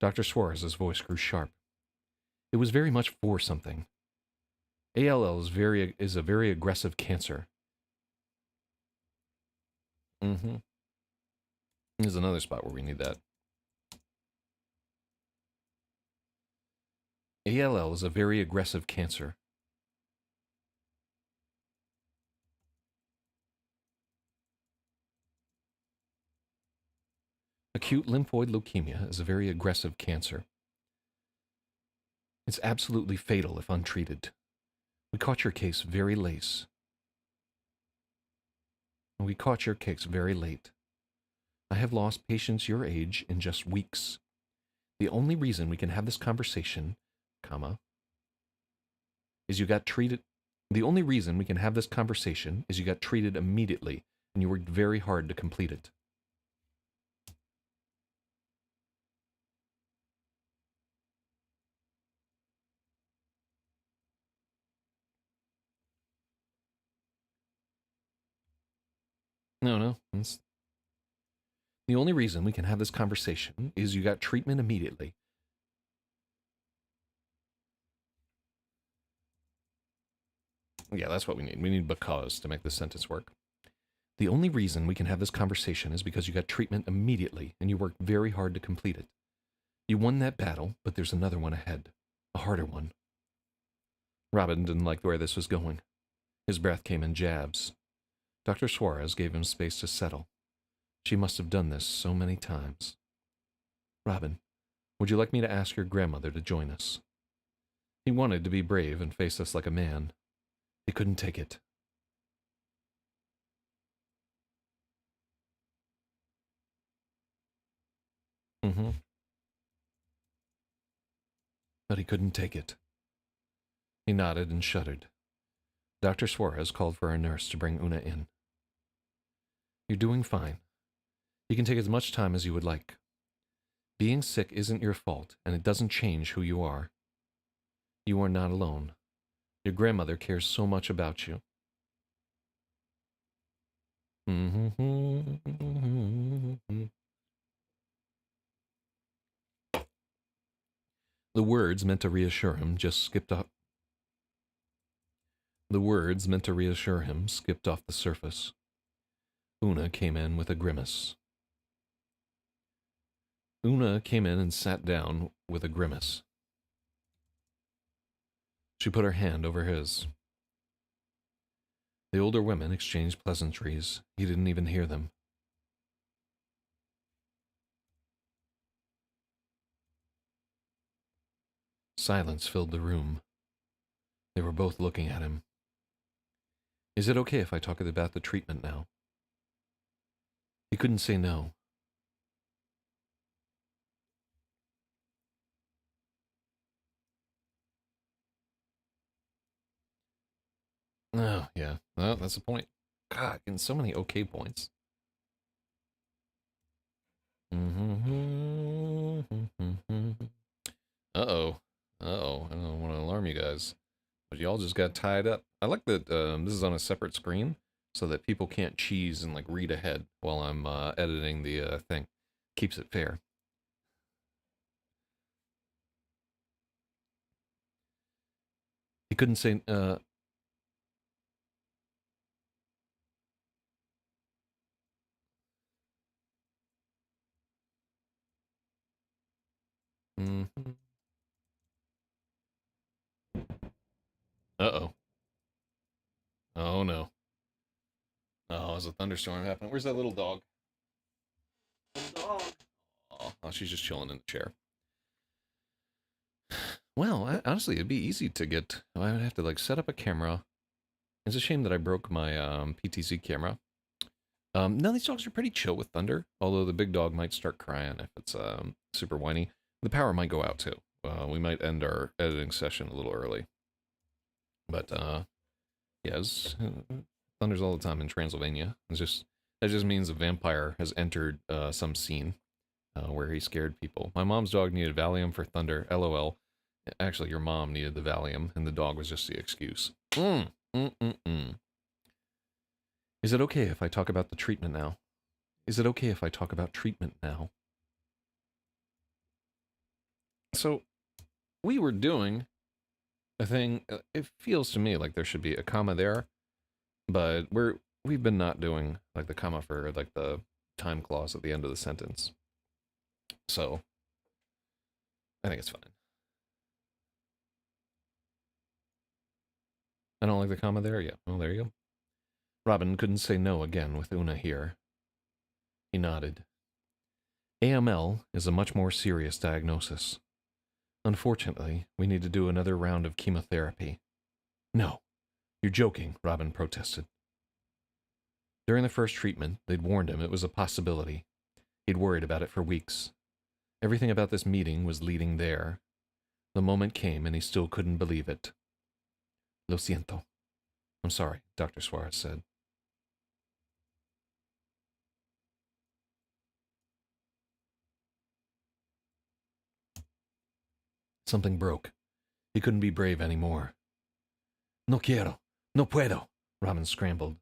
Dr. Suarez's voice grew sharp. It was very much for something. ALL is a very aggressive cancer. Mm-hmm. There's another spot where we need that. ALL is a very aggressive cancer. Acute lymphoid leukemia is a very aggressive cancer. It's absolutely fatal if untreated. We caught your case very late. We caught your case very late. I have lost patients your age in just weeks. The only reason we can have this conversation, comma, is you got treated. The only reason we can have this conversation is you got treated immediately, and you worked very hard to complete it. No. The only reason we can have this conversation is you got treatment immediately. Yeah, that's what we need. We need because to make this sentence work. The only reason we can have this conversation is because you got treatment immediately and you worked very hard to complete it. You won that battle, but there's another one ahead. A harder one. Robin didn't like where this was going. His breath came in jabs. Dr. Suarez gave him space to settle. She must have done this so many times. Robin, would you like me to ask your grandmother to join us? He wanted to be brave and face us like a man. He couldn't take it. Mm-hmm. But he couldn't take it. He nodded and shuddered. Dr. Suarez called for a nurse to bring Una in. You're doing fine. You can take as much time as you would like. Being sick isn't your fault, and it doesn't change who you are. You are not alone. Your grandmother cares so much about you. The words meant to reassure him skipped off the surface. Una came in with a grimace. Una came in and sat down with a grimace. She put her hand over his. The older women exchanged pleasantries. He didn't even hear them. Silence filled the room. They were both looking at him. Is it okay if I talk about the treatment now? He couldn't say no. Oh, yeah. Well, that's the point. God, getting so many okay points. Uh-oh. Uh-oh. I don't want to alarm you guys. But y'all just got tied up. I like that this is on a separate screen so that people can't cheese and like read ahead while I'm editing the thing. Keeps it fair. He couldn't say mm-hmm. Uh-oh. Oh no. Oh, there's a thunderstorm happening. Where's that little dog? Little dog. Oh, she's just chilling in the chair. Well, honestly, it'd be easy to get. I would have to like set up a camera. It's a shame that I broke my PTZ camera. No, these dogs are pretty chill with thunder. Although the big dog might start crying if it's super whiny. The power might go out too. We might end our editing session a little early. But yeah, thunders all the time in Transylvania. That just means a vampire has entered some scene where he scared people. My mom's dog needed Valium for thunder. LOL. Actually, your mom needed the Valium, and the dog was just the excuse. Is it okay if I talk about the treatment now? Is it okay if I talk about treatment now? So, we were doing a thing. It feels to me like there should be a comma there, but we've been not doing like the comma for like the time clause at the end of the sentence. So, I think it's fine. I don't like the comma there. Yeah. Well, there you go. Robin couldn't say no again with Una here. He nodded. AML is a much more serious diagnosis. Unfortunately, we need to do another round of chemotherapy. No, you're joking, Robin protested. During the first treatment, they'd warned him it was a possibility. He'd worried about it for weeks. Everything about this meeting was leading there. The moment came and he still couldn't believe it. Lo siento. I'm sorry, Dr. Suarez said. Something broke. He couldn't be brave anymore. No quiero. No puedo. Robin scrambled.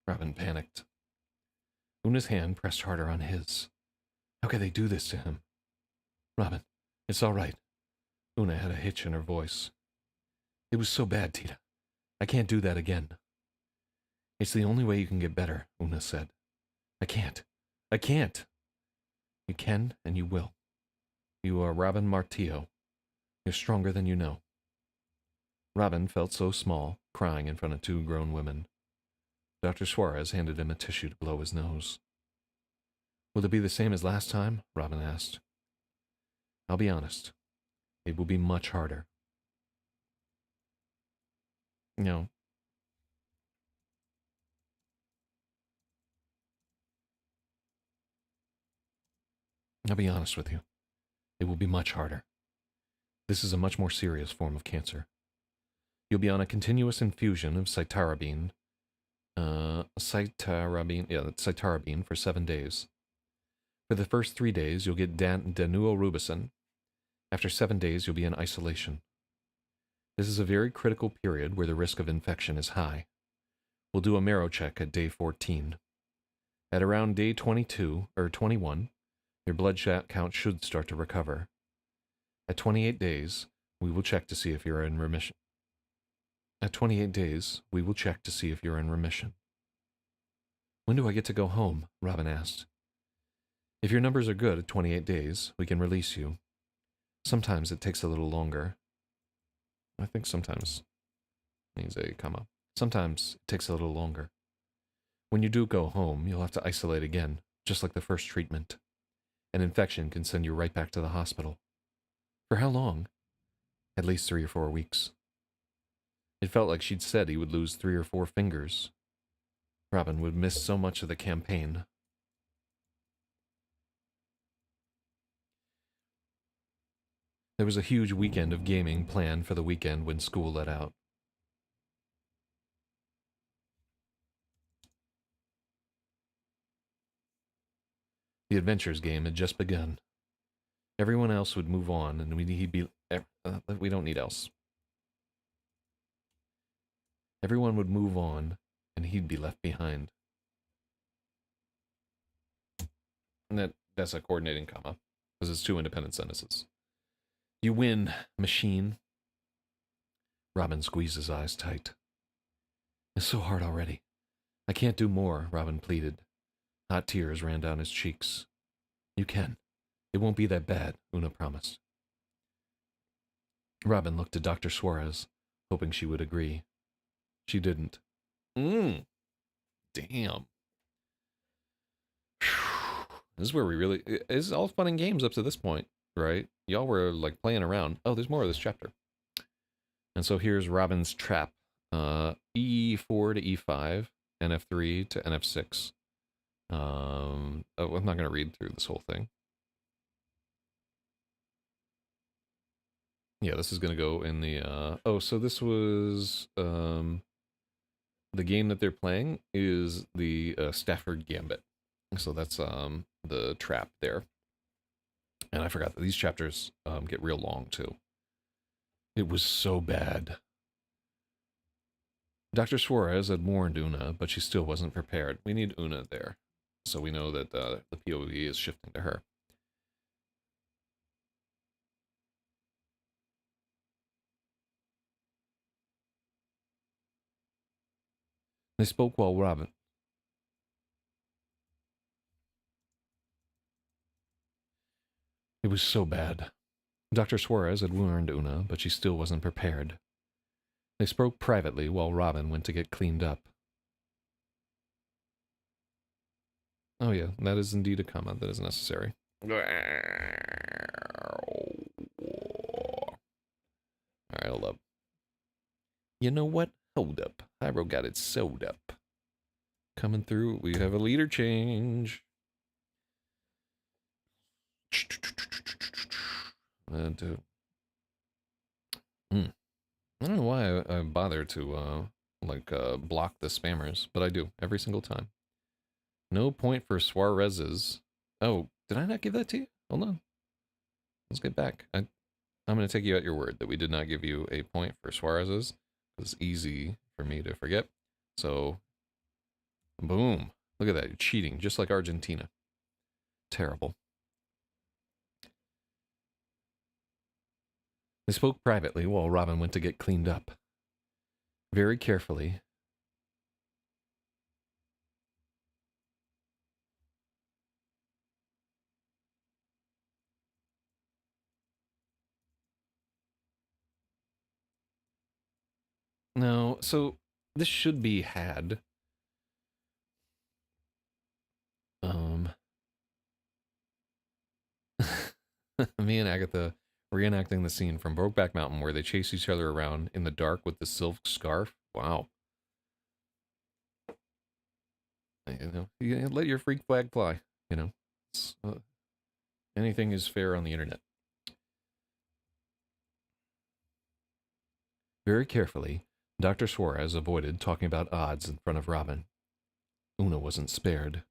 Robin panicked. Una's hand pressed harder on his. How could they do this to him? Robin, it's all right. Una had a hitch in her voice. It was so bad, Tita. I can't do that again. It's the only way you can get better, Una said. I can't. I can't. You can and you will. You are Robin Martillo. You're stronger than you know. Robin felt so small, crying in front of two grown women. Dr. Suarez handed him a tissue to blow his nose. Will it be the same as last time? Robin asked. I'll be honest. It will be much harder. No. I'll be honest with you. It will be much harder. This is a much more serious form of cancer. You'll be on a continuous infusion of cytarabine. Cytarabine for 7 days. For the first 3 days, you'll get danuorubicin. After 7 days, you'll be in isolation. This is a very critical period where the risk of infection is high. We'll do a marrow check at day 14. At around day 22 or 21, your blood count should start to recover. At 28 days, we will check to see if you're in remission. At 28 days, we will check to see if you're in remission. When do I get to go home? Robin asked. If your numbers are good at 28 days, we can release you. Sometimes it takes a little longer. I think sometimes means a comma. Sometimes it takes a little longer. When you do go home, you'll have to isolate again, just like the first treatment. An infection can send you right back to the hospital. For how long? At least 3 or 4 weeks. It felt like she'd said he would lose 3 or 4 fingers. Robin would miss so much of the campaign. There was a huge weekend of gaming planned for the weekend when school let out. The Adventures game had just begun. Everyone else would move on, and we don't need else. Everyone would move on, and he'd be left behind. And that's a coordinating comma, because it's 2 independent sentences. You win, machine. Robin squeezed his eyes tight. It's so hard already. I can't do more, Robin pleaded. Hot tears ran down his cheeks. You can. It won't be that bad, Una promised. Robin looked at Dr. Suarez, hoping she would agree. She didn't. Damn. This is where we really... It's all fun and games up to this point, right? Y'all were, like, playing around. Oh, there's more of this chapter. And so here's Robin's trap. E4 to E5, NF3 to NF6. I'm not going to read through this whole thing. Yeah, this is going to go in the... so this was... the game that they're playing is the Stafford Gambit. So that's the trap there. And I forgot that these chapters get real long, too. It was so bad. Dr. Suarez had warned Una, but she still wasn't prepared. We need Una there, so we know that the POV is shifting to her. They spoke while Robin... It was so bad. Dr. Suarez had warned Una, but she still wasn't prepared. They spoke privately while Robin went to get cleaned up. Oh yeah, that is indeed a comment that is necessary. Alright, hold up. You know what? Hold up. Hyro got it sewed up. Coming through, we have a leader change. I don't know why I bother to block the spammers, but I do every single time. No point for Suarez's. Oh, did I not give that to you? Hold on. Let's get back. I'm going to take you at your word that we did not give you a point for Suarez's. It's easy for me to forget. So, boom. Look at that. You're cheating, just like Argentina. Terrible. They spoke privately while Robin went to get cleaned up. Very carefully. No, so this should be had. Me and Agatha reenacting the scene from Brokeback Mountain where they chase each other around in the dark with the silk scarf. Wow. You let your freak flag fly, you know. Anything is fair on the internet. Very carefully, Dr. Suarez avoided talking about odds in front of Robin. Una wasn't spared.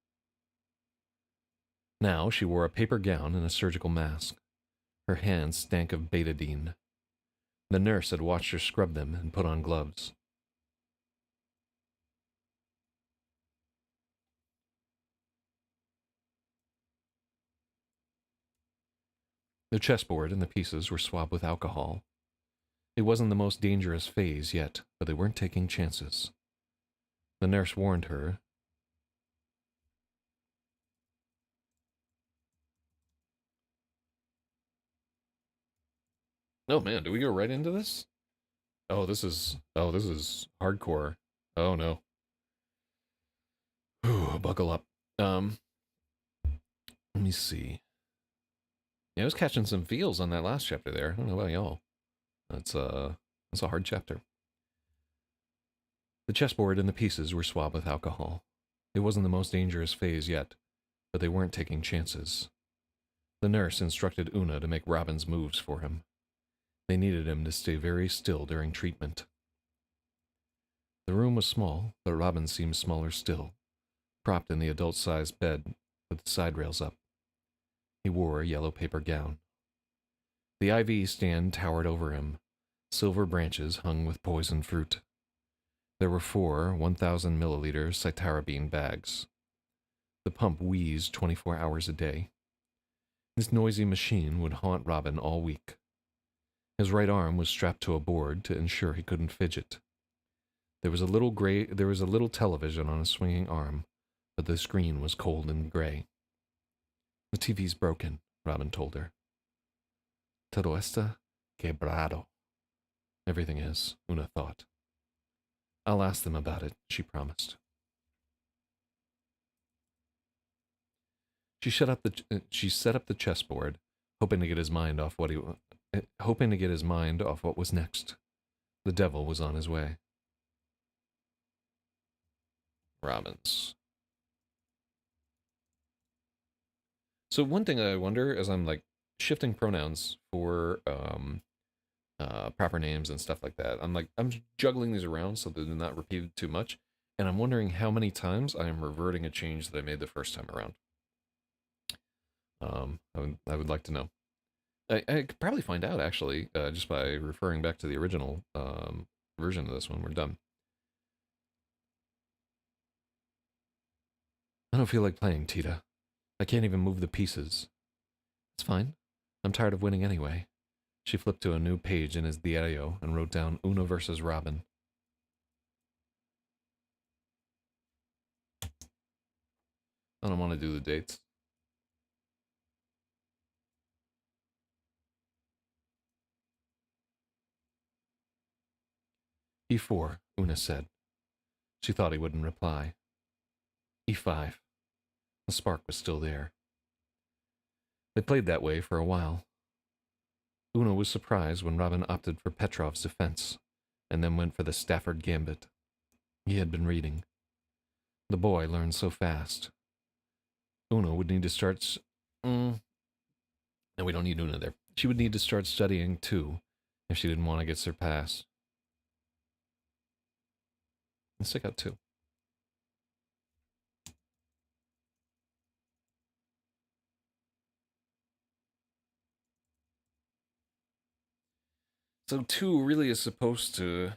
Now she wore a paper gown and a surgical mask. Her hands stank of betadine. The nurse had watched her scrub them and put on gloves. The chessboard and the pieces were swabbed with alcohol. It wasn't the most dangerous phase yet, but they weren't taking chances. The nurse warned her. Oh man, do we go right into this? Oh, this is hardcore. Oh no. Ooh, buckle up. Um, let me see. Yeah, I was catching some feels on that last chapter there. I don't know about y'all. That's a hard chapter. The chessboard and the pieces were swabbed with alcohol. It wasn't the most dangerous phase yet, but they weren't taking chances. The nurse instructed Una to make Robin's moves for him. They needed him to stay very still during treatment. The room was small, but Robin seemed smaller still, propped in the adult-sized bed with the side rails up. He wore a yellow paper gown. The IV stand towered over him. Silver branches hung with poison fruit. There were 4 1,000-milliliter cytarabine bags. The pump wheezed 24 hours a day. This noisy machine would haunt Robin all week. His right arm was strapped to a board to ensure he couldn't fidget. There was a little television on a swinging arm, but the screen was cold and gray. The TV's broken, Robin told her. Todo está quebrado. Everything is, Una thought. I'll ask them about it, she promised. She set up the chessboard, hoping to get his mind off what was next. The devil was on his way. Robins. So one thing I wonder as I'm like shifting pronouns for proper names and stuff like that, I'm juggling these around so they're not repeated too much, and I'm wondering how many times I am reverting a change that I made the first time around. I would like to know. I could probably find out actually just by referring back to the original version of this when we're done. I don't feel like playing, Tita. I can't even move the pieces. It's fine. I'm tired of winning anyway. She flipped to a new page in his diario and wrote down Una versus Robin. I don't want to do the dates. E4, Una said. She thought he wouldn't reply. E5. The spark was still there. They played that way for a while. Una was surprised when Robin opted for Petrov's defense, and then went for the Stafford gambit. He had been reading. The boy learned so fast. Una would need to start... No, we don't need Una there. She would need to start studying, too, if she didn't want to get surpassed. Let's stick out 2. So 2 really is supposed to...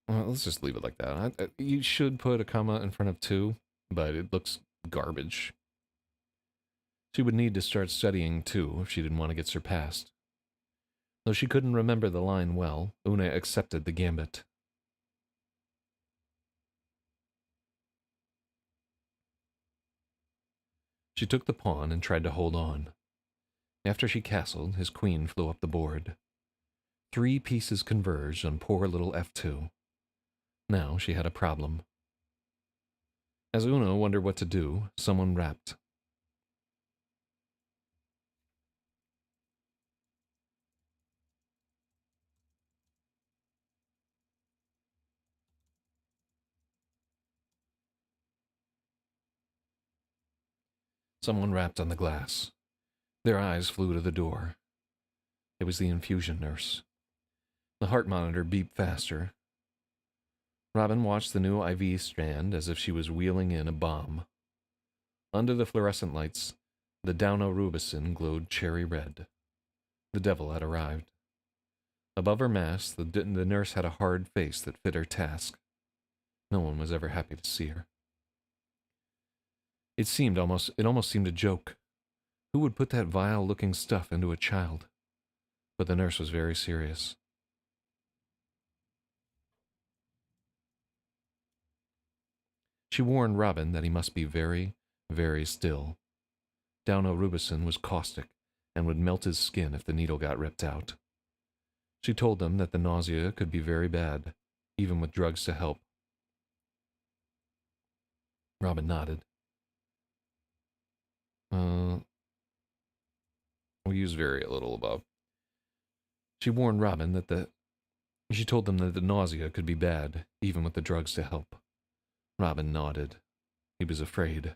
Well, let's just leave it like that. You should put a comma in front of 2, but it looks garbage. She would need to start studying, too, if she didn't want to get surpassed. Though she couldn't remember the line well, Una accepted the gambit. She took the pawn and tried to hold on. After she castled, his queen flew up the board. 3 pieces converged on poor little f2. Now she had a problem. As Una wondered what to do, someone rapped. Someone rapped on the glass. Their eyes flew to the door. It was the infusion nurse. The heart monitor beeped faster. Robin watched the new IV strand as if she was wheeling in a bomb. Under the fluorescent lights, the Downarubicin glowed cherry red. The devil had arrived. Above her mask, the nurse had a hard face that fit her task. No one was ever happy to see her. It almost seemed a joke. Who would put that vile-looking stuff into a child? But the nurse was very serious. She warned Robin that he must be very, very still. Downarubicin was caustic and would melt his skin if the needle got ripped out. She told them that the nausea could be very bad, even with drugs to help. Robin nodded. We use very little above. She warned Robin that she told them that the nausea could be bad, even with the drugs to help. Robin nodded. He was afraid.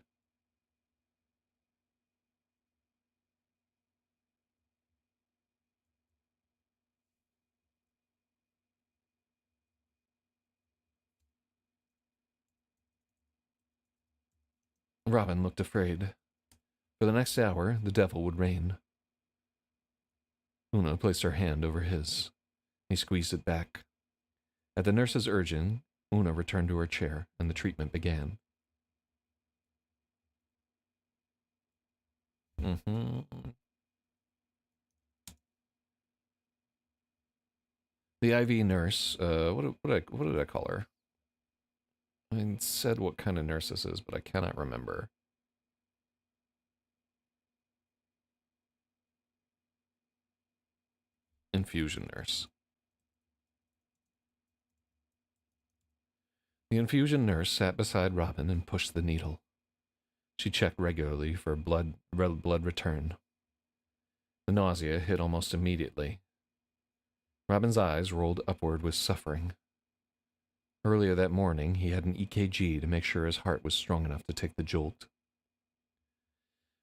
Robin looked afraid. For the next hour, the devil would reign. Una placed her hand over his. He squeezed it back. At the nurse's urging, Una returned to her chair, and the treatment began. The IV nurse, what did I call her? I said what kind of nurse this is, but I cannot remember. Infusion nurse. The infusion nurse sat beside Robin and pushed the needle. She checked regularly for blood return. The nausea hit almost immediately. Robin's eyes rolled upward with suffering. Earlier that morning, he had an EKG to make sure his heart was strong enough to take the jolt.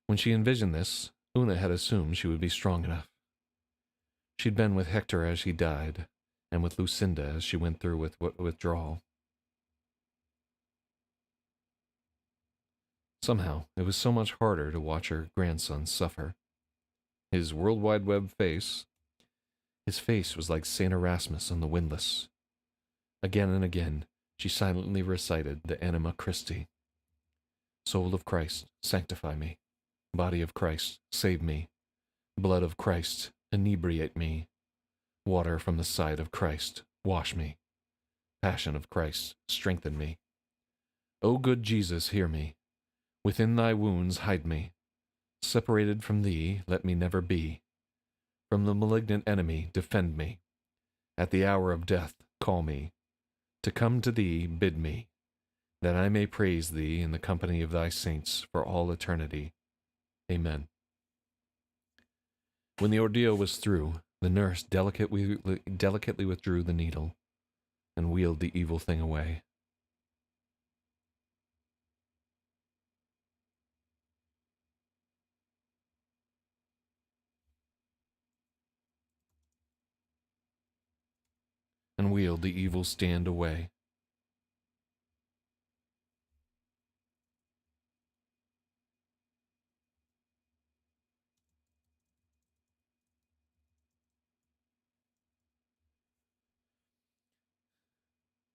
When she envisioned this, Una had assumed she would be strong enough. She'd been with Hector as he died, and with Lucinda as she went through with withdrawal. Somehow, it was so much harder to watch her grandson suffer. His World Wide Web face, his face was like Saint Erasmus on the windlass. Again and again, she silently recited the Anima Christi. Soul of Christ, sanctify me. Body of Christ, save me. Blood of Christ, inebriate me. Water from the side of Christ, wash me. Passion of Christ, strengthen me. O good Jesus, hear me. Within thy wounds hide me. Separated from thee, let me never be. From the malignant enemy, defend me. At the hour of death, call me. To come to thee, bid me, that I may praise thee in the company of thy saints for all eternity. Amen. When the ordeal was through, the nurse delicately withdrew the needle and wheeled the evil thing away. And wheeled the evil stand away.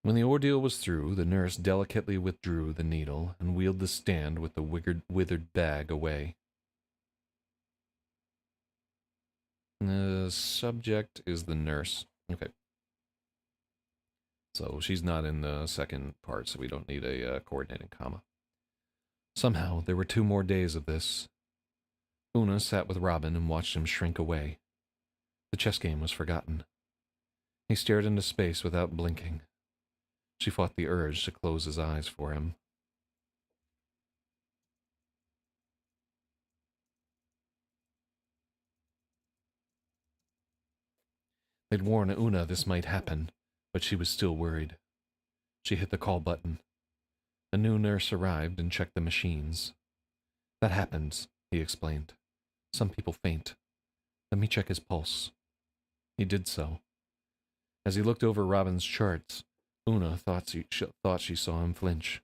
When the ordeal was through, the nurse delicately withdrew the needle and wheeled the stand with the withered bag away. The subject is the nurse. Okay. So she's not in the second part, so we don't need a coordinating comma. Somehow, there were 2 more days of this. Una sat with Robin and watched him shrink away. The chess game was forgotten. He stared into space without blinking. She fought the urge to close his eyes for him. They'd warned Una this might happen, but she was still worried. She hit the call button. A new nurse arrived and checked the machines. That happens, he explained. Some people faint. Let me check his pulse. He did so. As he looked over Robin's charts, Una thought she saw him flinch.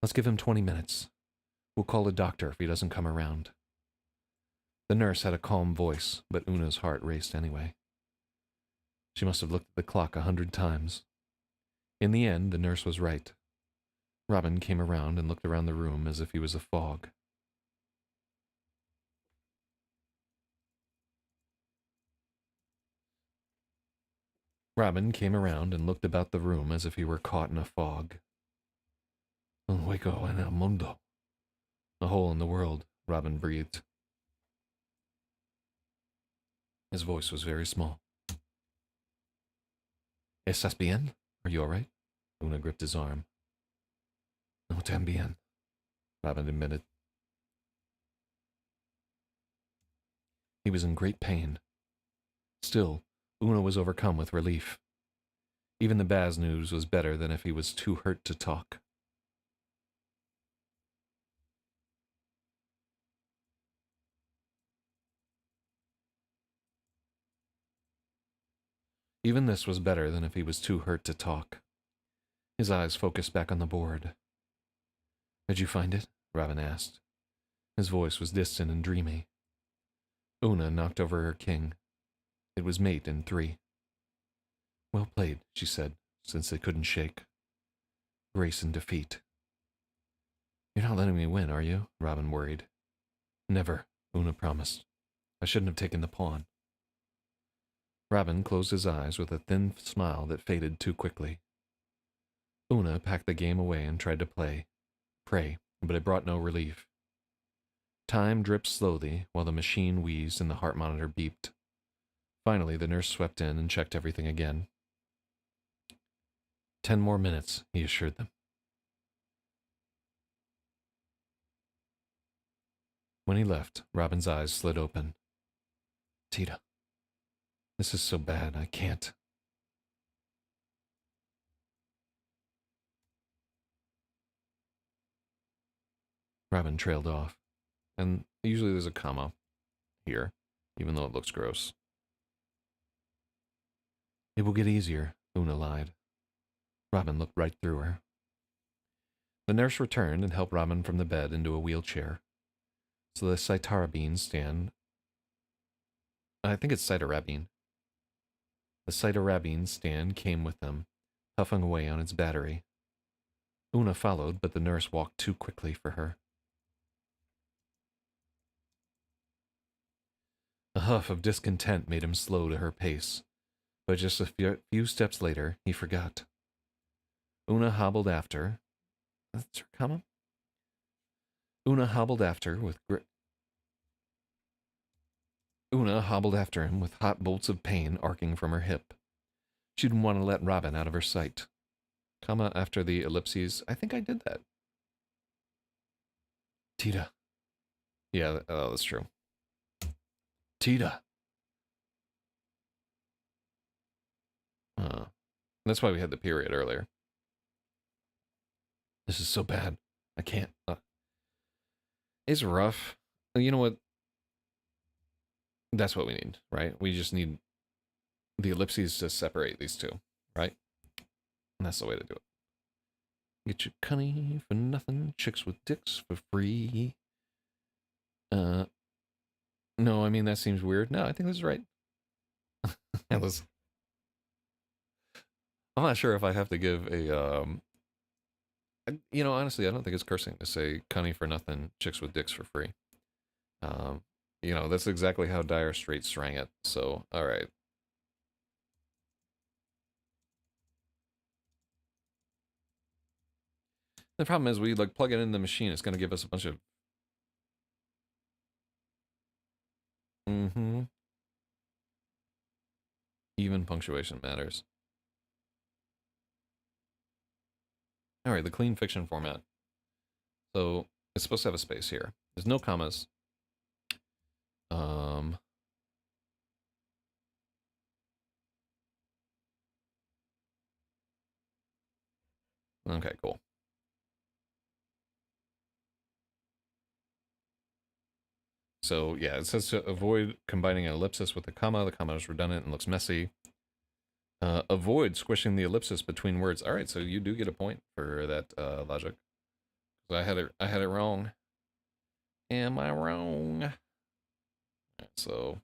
Let's give him 20 minutes. We'll call a doctor if he doesn't come around. The nurse had a calm voice, but Una's heart raced anyway. She must have looked at the clock 100 times. In the end, the nurse was right. Robin came around and looked around the room as if he was a fog. Robin came around and looked about the room as if he were caught in a fog. Un hueco en el mundo. A hole in the world, Robin breathed. His voice was very small. ¿Estás bien? Are you all right? Una gripped his arm. No tambien, Robin admitted. He was in great pain. Still, Una was overcome with relief. Even the Baz news was better than if he was too hurt to talk. Even this was better than if he was too hurt to talk. His eyes focused back on the board. Did you find it? Robin asked. His voice was distant and dreamy. Una knocked over her king. It was mate in 3. Well played, she said, since they couldn't shake. Grace in defeat. You're not letting me win, are you? Robin worried. Never, Una promised. I shouldn't have taken the pawn. Robin closed his eyes with a thin smile that faded too quickly. Una packed the game away and tried to pray, but it brought no relief. Time dripped slowly while the machine wheezed and the heart monitor beeped. Finally, the nurse swept in and checked everything again. 10 more minutes, he assured them. When he left, Robin's eyes slid open. Tita, this is so bad, I can't. Robin trailed off, and usually there's a comma here, even though it looks gross. It will get easier, Una lied. Robin looked right through her. The nurse returned and helped Robin from the bed into a wheelchair. So the cytarabine stand... I think it's cytarabine. The cytarabine stand came with them, puffing away on its battery. Una followed, but the nurse walked too quickly for her. A huff of discontent made him slow to her pace, but just a few steps later, he forgot. Una hobbled after. That's her comma? Una hobbled after him with hot bolts of pain arcing from her hip. She didn't want to let Robin out of her sight. Comma after the ellipses. I think I did that. Tita. Yeah, that's true. Tita. That's why we had the period earlier. This is so bad. I can't. It's rough. You know what? That's what we need, right? We just need the ellipses to separate these two, right? And that's the way to do it. Get your cunny for nothing, chicks with dicks for free. No, I mean, that seems weird. No, I think this is right. I'm not sure if I have to give a, honestly, I don't think it's cursing to say cunny for nothing, chicks with dicks for free. That's exactly how Dire Straits sang it. So, all right. The problem is we plug it in the machine. It's going to give us a bunch of. Even punctuation matters. All right, the clean fiction format. So it's supposed to have a space here. There's no commas. Okay, cool. So yeah, it says to avoid combining an ellipsis with a comma. The comma is redundant and looks messy. Avoid squishing the ellipsis between words. All right, so you do get a point for that logic. I had it wrong. Am I wrong? All right, so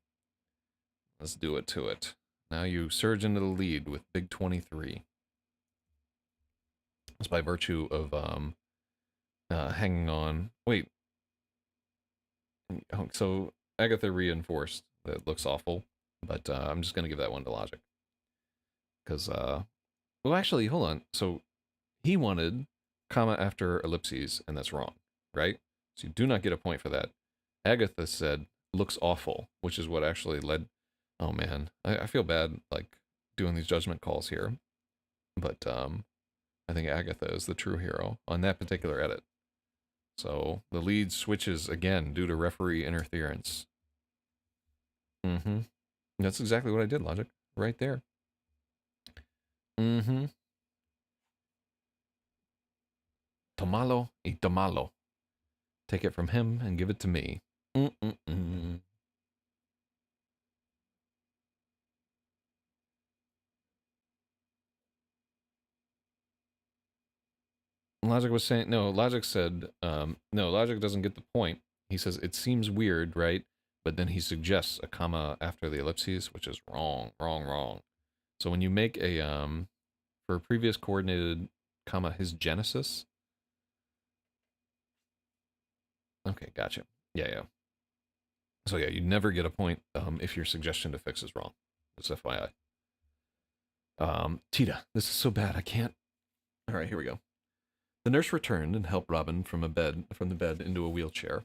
let's do it to it. Now you surge into the lead with Big 23. It's by virtue of hanging on. Wait. So Agatha reinforced that it looks awful, but I'm just going to give that one to logic. Because, well, actually, hold on. So he wanted comma after ellipses, and that's wrong, right? So you do not get a point for that. Agatha said, looks awful, which is what actually led... Oh, man. I feel bad, doing these judgment calls here. But, I think Agatha is the true hero on that particular edit. So the lead switches again due to referee interference. Mm-hmm. That's exactly what I did, Logic. Right there. Mm-hmm. Tomalo y tomalo. Take it from him and give it to me. Mm-mm-mm. Logic was saying, no, Logic said, no, Logic doesn't get the point. He says, it seems weird, right? But then he suggests a comma after the ellipses, which is wrong, wrong, wrong. So when you make a, for a previous coordinated comma, his genesis. Okay, gotcha. Yeah, yeah. So yeah, you never get a point if your suggestion to fix is wrong. That's FYI. Tita, this is so bad, I can't. All right, here we go. The nurse returned and helped Robin from the bed into a wheelchair.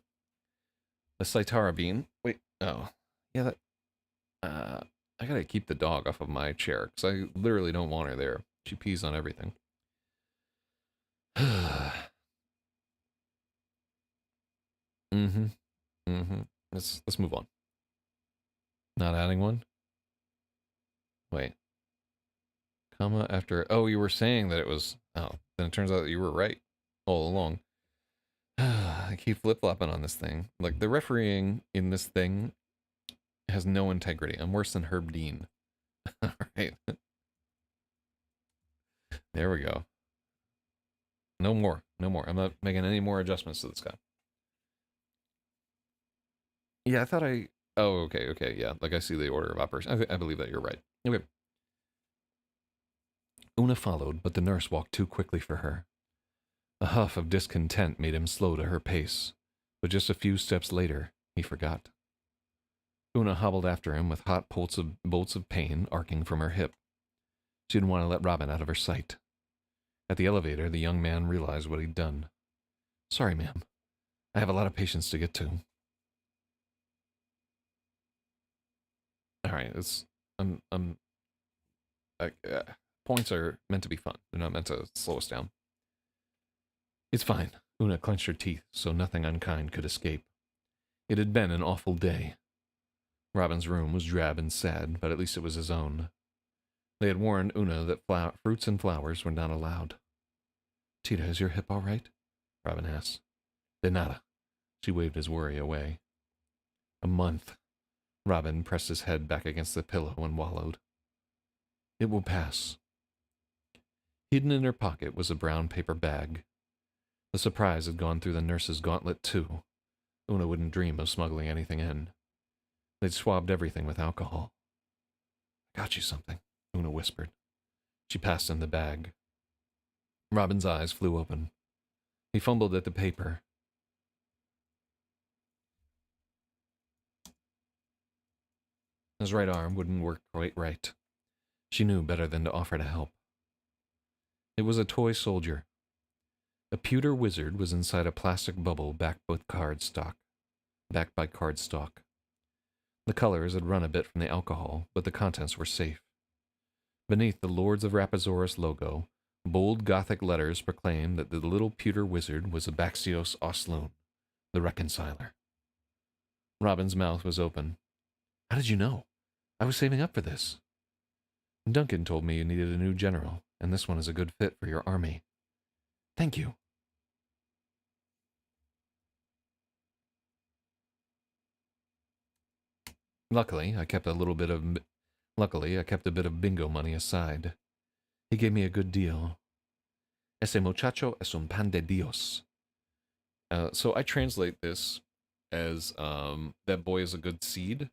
The Saitara bean. Wait, oh, yeah, that. I gotta keep the dog off of my chair because I literally don't want her there. She pees on everything. mm-hmm. Mm-hmm. Let's move on. Not adding one. Wait. Comma after. Oh, you were saying that it was. Oh, then it turns out that you were right all along. I keep flip flopping on this thing. Like the refereeing in this thing has no integrity. I'm worse than Herb Dean. All right. There we go. No more. No more. I'm not making any more adjustments to this guy. Yeah, I thought I. Oh, okay, okay, yeah. Like I see the order of operations. I believe that you're right. Okay. Una followed, but the nurse walked too quickly for her. A huff of discontent made him slow to her pace, but just a few steps later, he forgot. Una hobbled after him with hot bolts of pain arcing from her hip. She didn't want to let Robin out of her sight. At the elevator, the young man realized what he'd done. Sorry, ma'am. I have a lot of patients to get to. All right, points are meant to be fun. They're not meant to slow us down. It's fine. Una clenched her teeth so nothing unkind could escape. It had been an awful day. Robin's room was drab and sad, but at least it was his own. They had warned Una that fruits and flowers were not allowed. Tita, is your hip all right? Robin asked. De nada. She waved his worry away. A month. Robin pressed his head back against the pillow and wallowed. It will pass. Hidden in her pocket was a brown paper bag. The surprise had gone through the nurse's gauntlet, too. Una wouldn't dream of smuggling anything in. They'd swabbed everything with alcohol. I got you something, Una whispered. She passed him the bag. Robin's eyes flew open. He fumbled at the paper. His right arm wouldn't work quite right. She knew better than to offer to help. It was a toy soldier. A pewter wizard was inside a plastic bubble backed by cardstock. The colors had run a bit from the alcohol, but the contents were safe. Beneath the Lords of Rapazoros logo, bold Gothic letters proclaimed that the little pewter wizard was Abaxios Osloon, the Reconciler. Robin's mouth was open. How did you know? I was saving up for this. Duncan told me you needed a new general, and this one is a good fit for your army. Thank you. Luckily, I kept a bit of bingo money aside. He gave me a good deal. Ese muchacho es un pan de Dios. So I translate this as that boy is a good seed.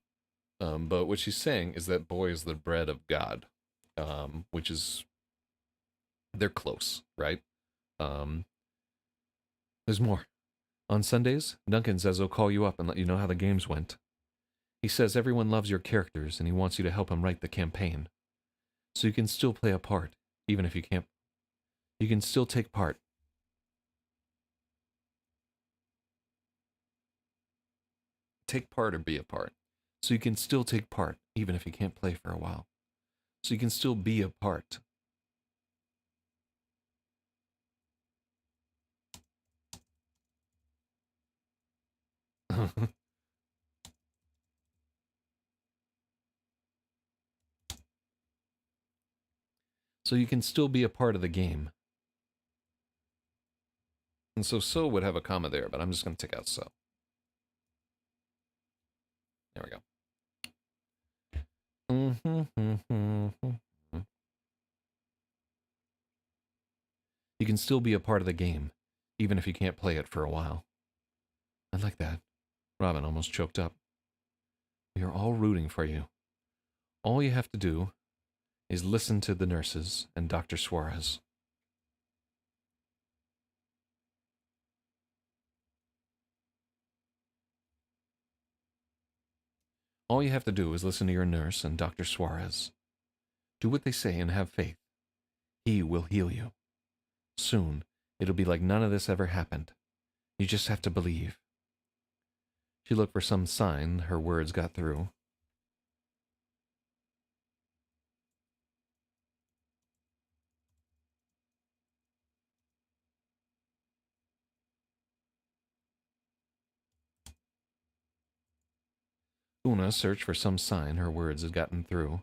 But what she's saying is that boy is the bread of God, which is, they're close, right? There's more. On Sundays, Duncan says he'll call you up and let you know how the games went. He says everyone loves your characters and he wants you to help him write the campaign. So you can still play a part, even if you can't. You can still take part. Take part or be a part. So you can still take part, even if you can't play for a while. So you can still be a part. So you can still be a part of the game. And so would have a comma there, but I'm just going to take out so. There we go. You can still be a part of the game, even if you can't play it for a while. I like that. Robin almost choked up. We are all rooting for you. All you have to do is listen to the nurses and Dr. Suarez. All you have to do is listen to your nurse and Dr. Suarez. Do what they say and have faith. He will heal you. Soon, it'll be like none of this ever happened. You just have to believe. She looked for some sign her words got through. Una searched for some sign her words had gotten through.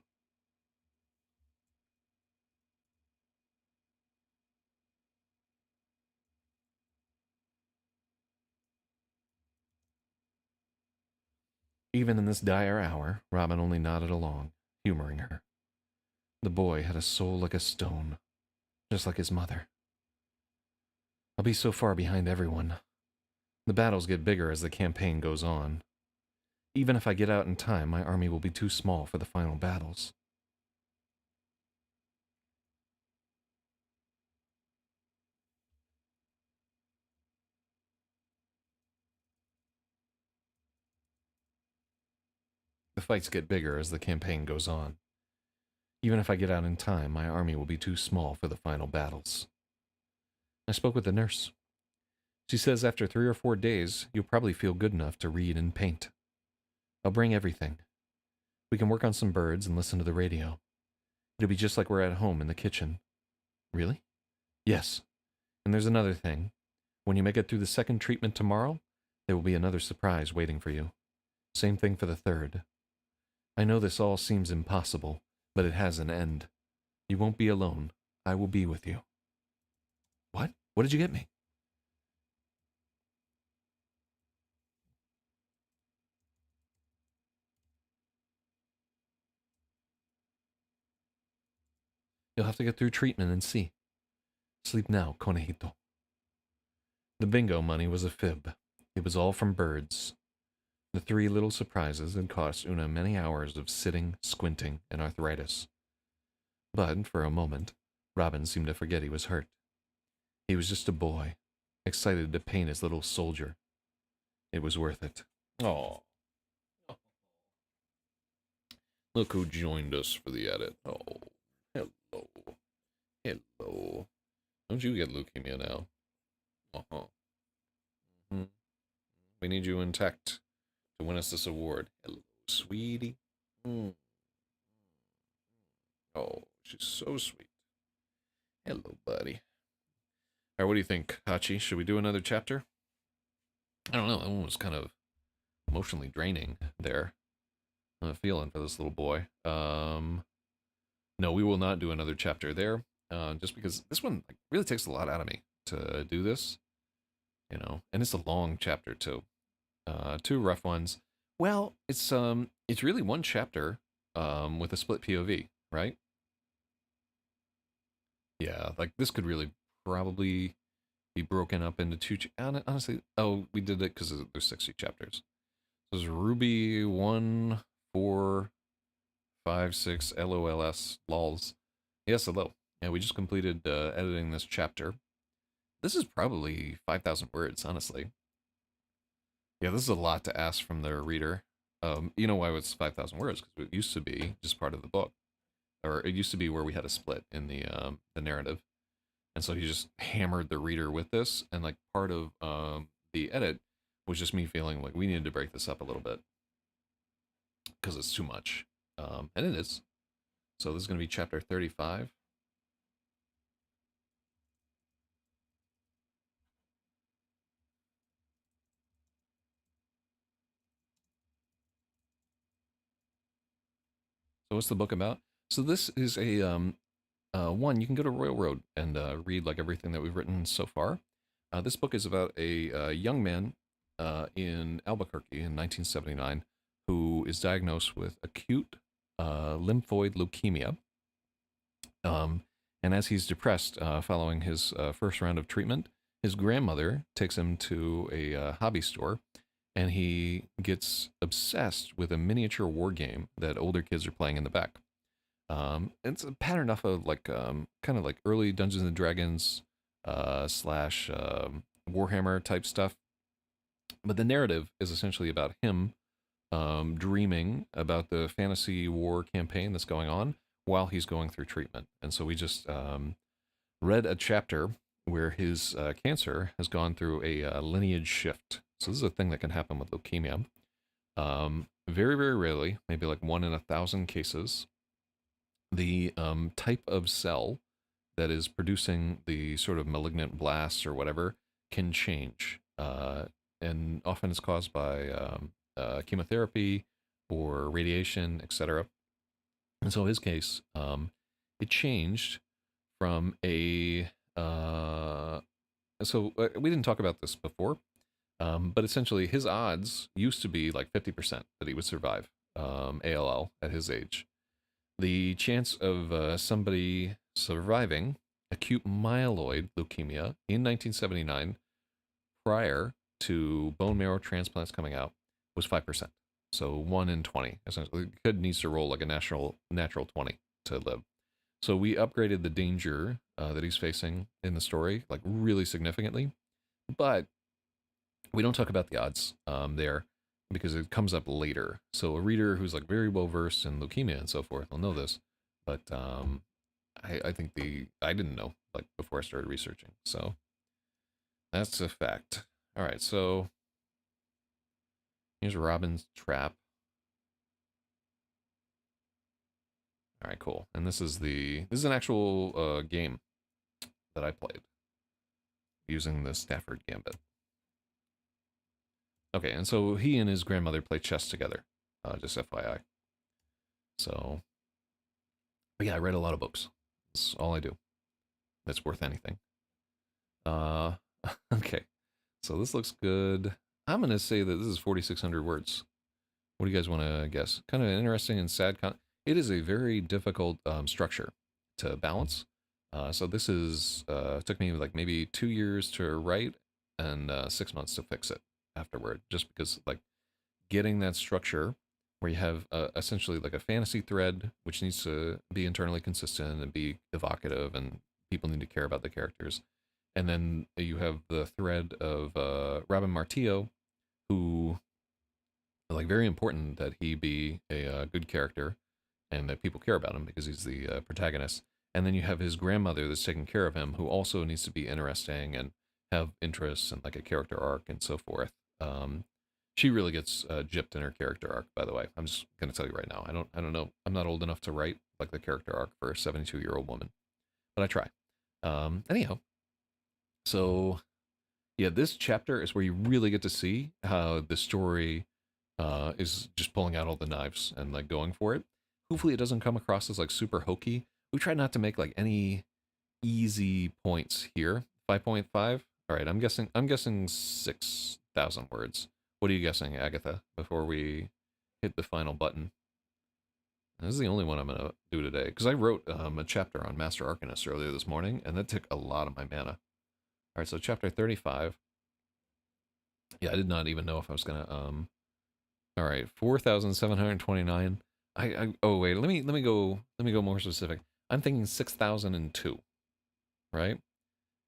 Even in this dire hour, Robin only nodded along, humoring her. The boy had a soul like a stone, just like his mother. I'll be so far behind everyone. The battles get bigger as the campaign goes on. Even if I get out in time, my army will be too small for the final battles. The fights get bigger as the campaign goes on. Even if I get out in time, my army will be too small for the final battles. I spoke with the nurse. She says after 3 or 4 days, you'll probably feel good enough to read and paint. I'll bring everything. We can work on some birds and listen to the radio. It'll be just like we're at home in the kitchen. Really? Yes. And there's another thing. When you make it through the second treatment tomorrow, there will be another surprise waiting for you. Same thing for the third. I know this all seems impossible, but it has an end. You won't be alone. I will be with you. What? What did you get me? You'll have to get through treatment and see. Sleep now, Conejito. The bingo money was a fib. It was all from birds. The 3 little surprises had cost Una many hours of sitting, squinting, and arthritis. But, for a moment, Robin seemed to forget he was hurt. He was just a boy, excited to paint his little soldier. It was worth it. Oh. Look who joined us for the edit. Oh, hello. Hello. Don't you get leukemia now? Uh-huh. Mm-hmm. We need you intact to win us this award. Hello, sweetie. Mm. Oh, she's so sweet. Hello, buddy. All right, what do you think, Hachi? Should we do another chapter? I don't know. That one was kind of emotionally draining there. I'm a feeling for this little boy. No, we will not do another chapter there. Just because this one really takes a lot out of me to do this, you know, and it's a long chapter too. 2 rough ones. Well, it's really one chapter, with a split POV, right? Yeah, like this could really probably be broken up into 2. Honestly, oh, we did it because there's 60 chapters. So there's Ruby 1, 4, 5, 6, LOLS, lols. Yes, hello. Yeah, we just completed editing this chapter. This is probably 5,000 words, honestly. Yeah, this is a lot to ask from the reader. You know why it's 5,000 words? Because it used to be just part of the book, or it used to be where we had a split in the narrative, and so he just hammered the reader with this, and like part of the edit was just me feeling like we needed to break this up a little bit because it's too much, and it is. So this is going to be chapter 35. So what's the book about? So this is a one you can go to Royal Road and read like everything that we've written so far. This book is about a young man in Albuquerque in 1979 who is diagnosed with acute lymphoid leukemia. And as he's depressed following his first round of treatment, his grandmother takes him to a hobby store, and he gets obsessed with a miniature war game that older kids are playing in the back. It's a pattern off of like kind of like early Dungeons and Dragons slash Warhammer type stuff. But the narrative is essentially about him dreaming about the fantasy war campaign that's going on while he's going through treatment. And so we just read a chapter where his cancer has gone through a lineage shift. So this is a thing that can happen with leukemia. Very, very rarely, maybe like 1 in 1,000 cases, the type of cell that is producing the sort of malignant blasts or whatever can change. And often it's caused by chemotherapy or radiation, etc. And so in his case, it changed from a. We didn't talk about this before, but essentially his odds used to be like 50% that he would survive ALL at his age. The chance of somebody surviving acute myeloid leukemia in 1979 prior to bone marrow transplants coming out was 5%. So 1 in 20. Essentially, the kid needs to roll like a natural 20 to live. So we upgraded the danger that he's facing in the story like really significantly, but we don't talk about the odds there because it comes up later. So a reader who's like very well versed in leukemia and so forth will know this, but I think I didn't know like before I started researching. So that's a fact. All right, so here's Robin's trap. All right, cool. And this is an actual game that I played using the Stafford Gambit. Okay, and so he and his grandmother play chess together, just FYI. So, but yeah, I read a lot of books. That's all I do. That's worth anything. Okay, so this looks good. I'm gonna say that this is 4,600 words. What do you guys want to guess? Kind of interesting and sad. It is a very difficult structure to balance. So this is took me like maybe 2 years to write and 6 months to fix it afterward, just because like getting that structure where you have essentially like a fantasy thread which needs to be internally consistent and be evocative and people need to care about the characters, and then you have the thread of Robin Martillo, who like very important that he be a good character and that people care about him because he's the protagonist. And then you have his grandmother that's taking care of him, who also needs to be interesting and have interests and like a character arc and so forth. She really gets gypped in her character arc, by the way. I'm just gonna tell you right now. I don't know. I'm not old enough to write like the character arc for a 72-year-old woman, but I try. Anyhow, so yeah, this chapter is where you really get to see how the story is just pulling out all the knives and like going for it. Hopefully, it doesn't come across as like super hokey. We try not to make like any easy points here. 5.5. All right, I'm guessing 6,000 words. What are you guessing, Agatha? Before we hit the final button. This is the only one I'm gonna do today because I wrote a chapter on Master Arcanist earlier this morning, and that took a lot of my mana. All right, so chapter 35. Yeah, I did not even know if I was gonna All right, 4,729. Oh wait, let me go more specific. I'm thinking 6,002, right?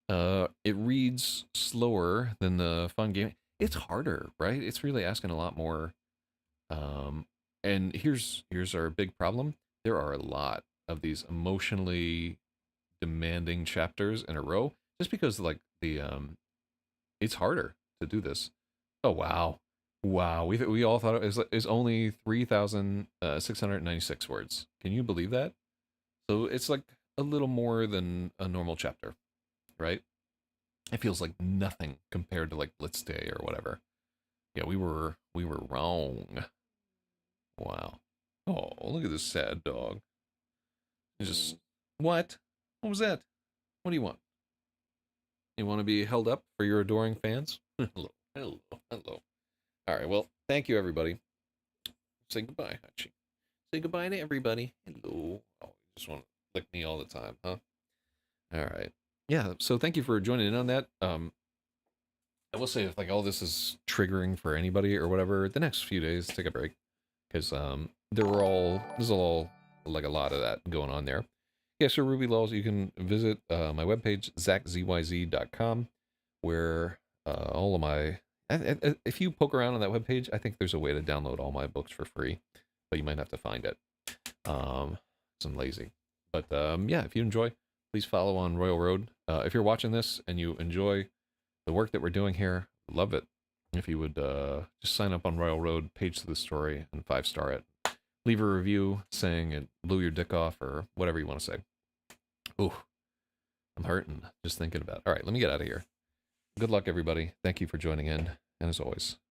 It reads slower than the fun game. It's harder, right? It's really asking a lot more. And here's our big problem. There are a lot of these emotionally demanding chapters in a row, just because like it's harder to do this. Oh wow, wow. We all thought it was only 3,696 words. Can you believe that? So it's like a little more than a normal chapter, right? It feels like nothing compared to like Blitz Day or whatever. Yeah, we were wrong. Wow. Oh, look at this sad dog. It's just what? What was that? What do you want? You want to be held up for your adoring fans? Hello, hello, hello. All right. Well, thank you, everybody. Say goodbye, Hachi. Say goodbye to everybody. Hello. Oh, you just want to lick me all the time, huh? All right. Yeah. So thank you for joining in on that. I will say if like all this is triggering for anybody or whatever, the next few days take a break because there's all like a lot of that going on there. Yeah, so Ruby Laws, you can visit my webpage, zachzyz.com, where all of my... if you poke around on that webpage, I think there's a way to download all my books for free, but you might have to find it. Um, I'm lazy. But yeah, if you enjoy, please follow on Royal Road. If you're watching this and you enjoy the work that we're doing here, love it. If you would just sign up on Royal Road, page to the story, and 5-star it. Leave a review saying it blew your dick off or whatever you want to say. Ooh, I'm hurting just thinking about it. All right, let me get out of here. Good luck, everybody. Thank you for joining in. And as always,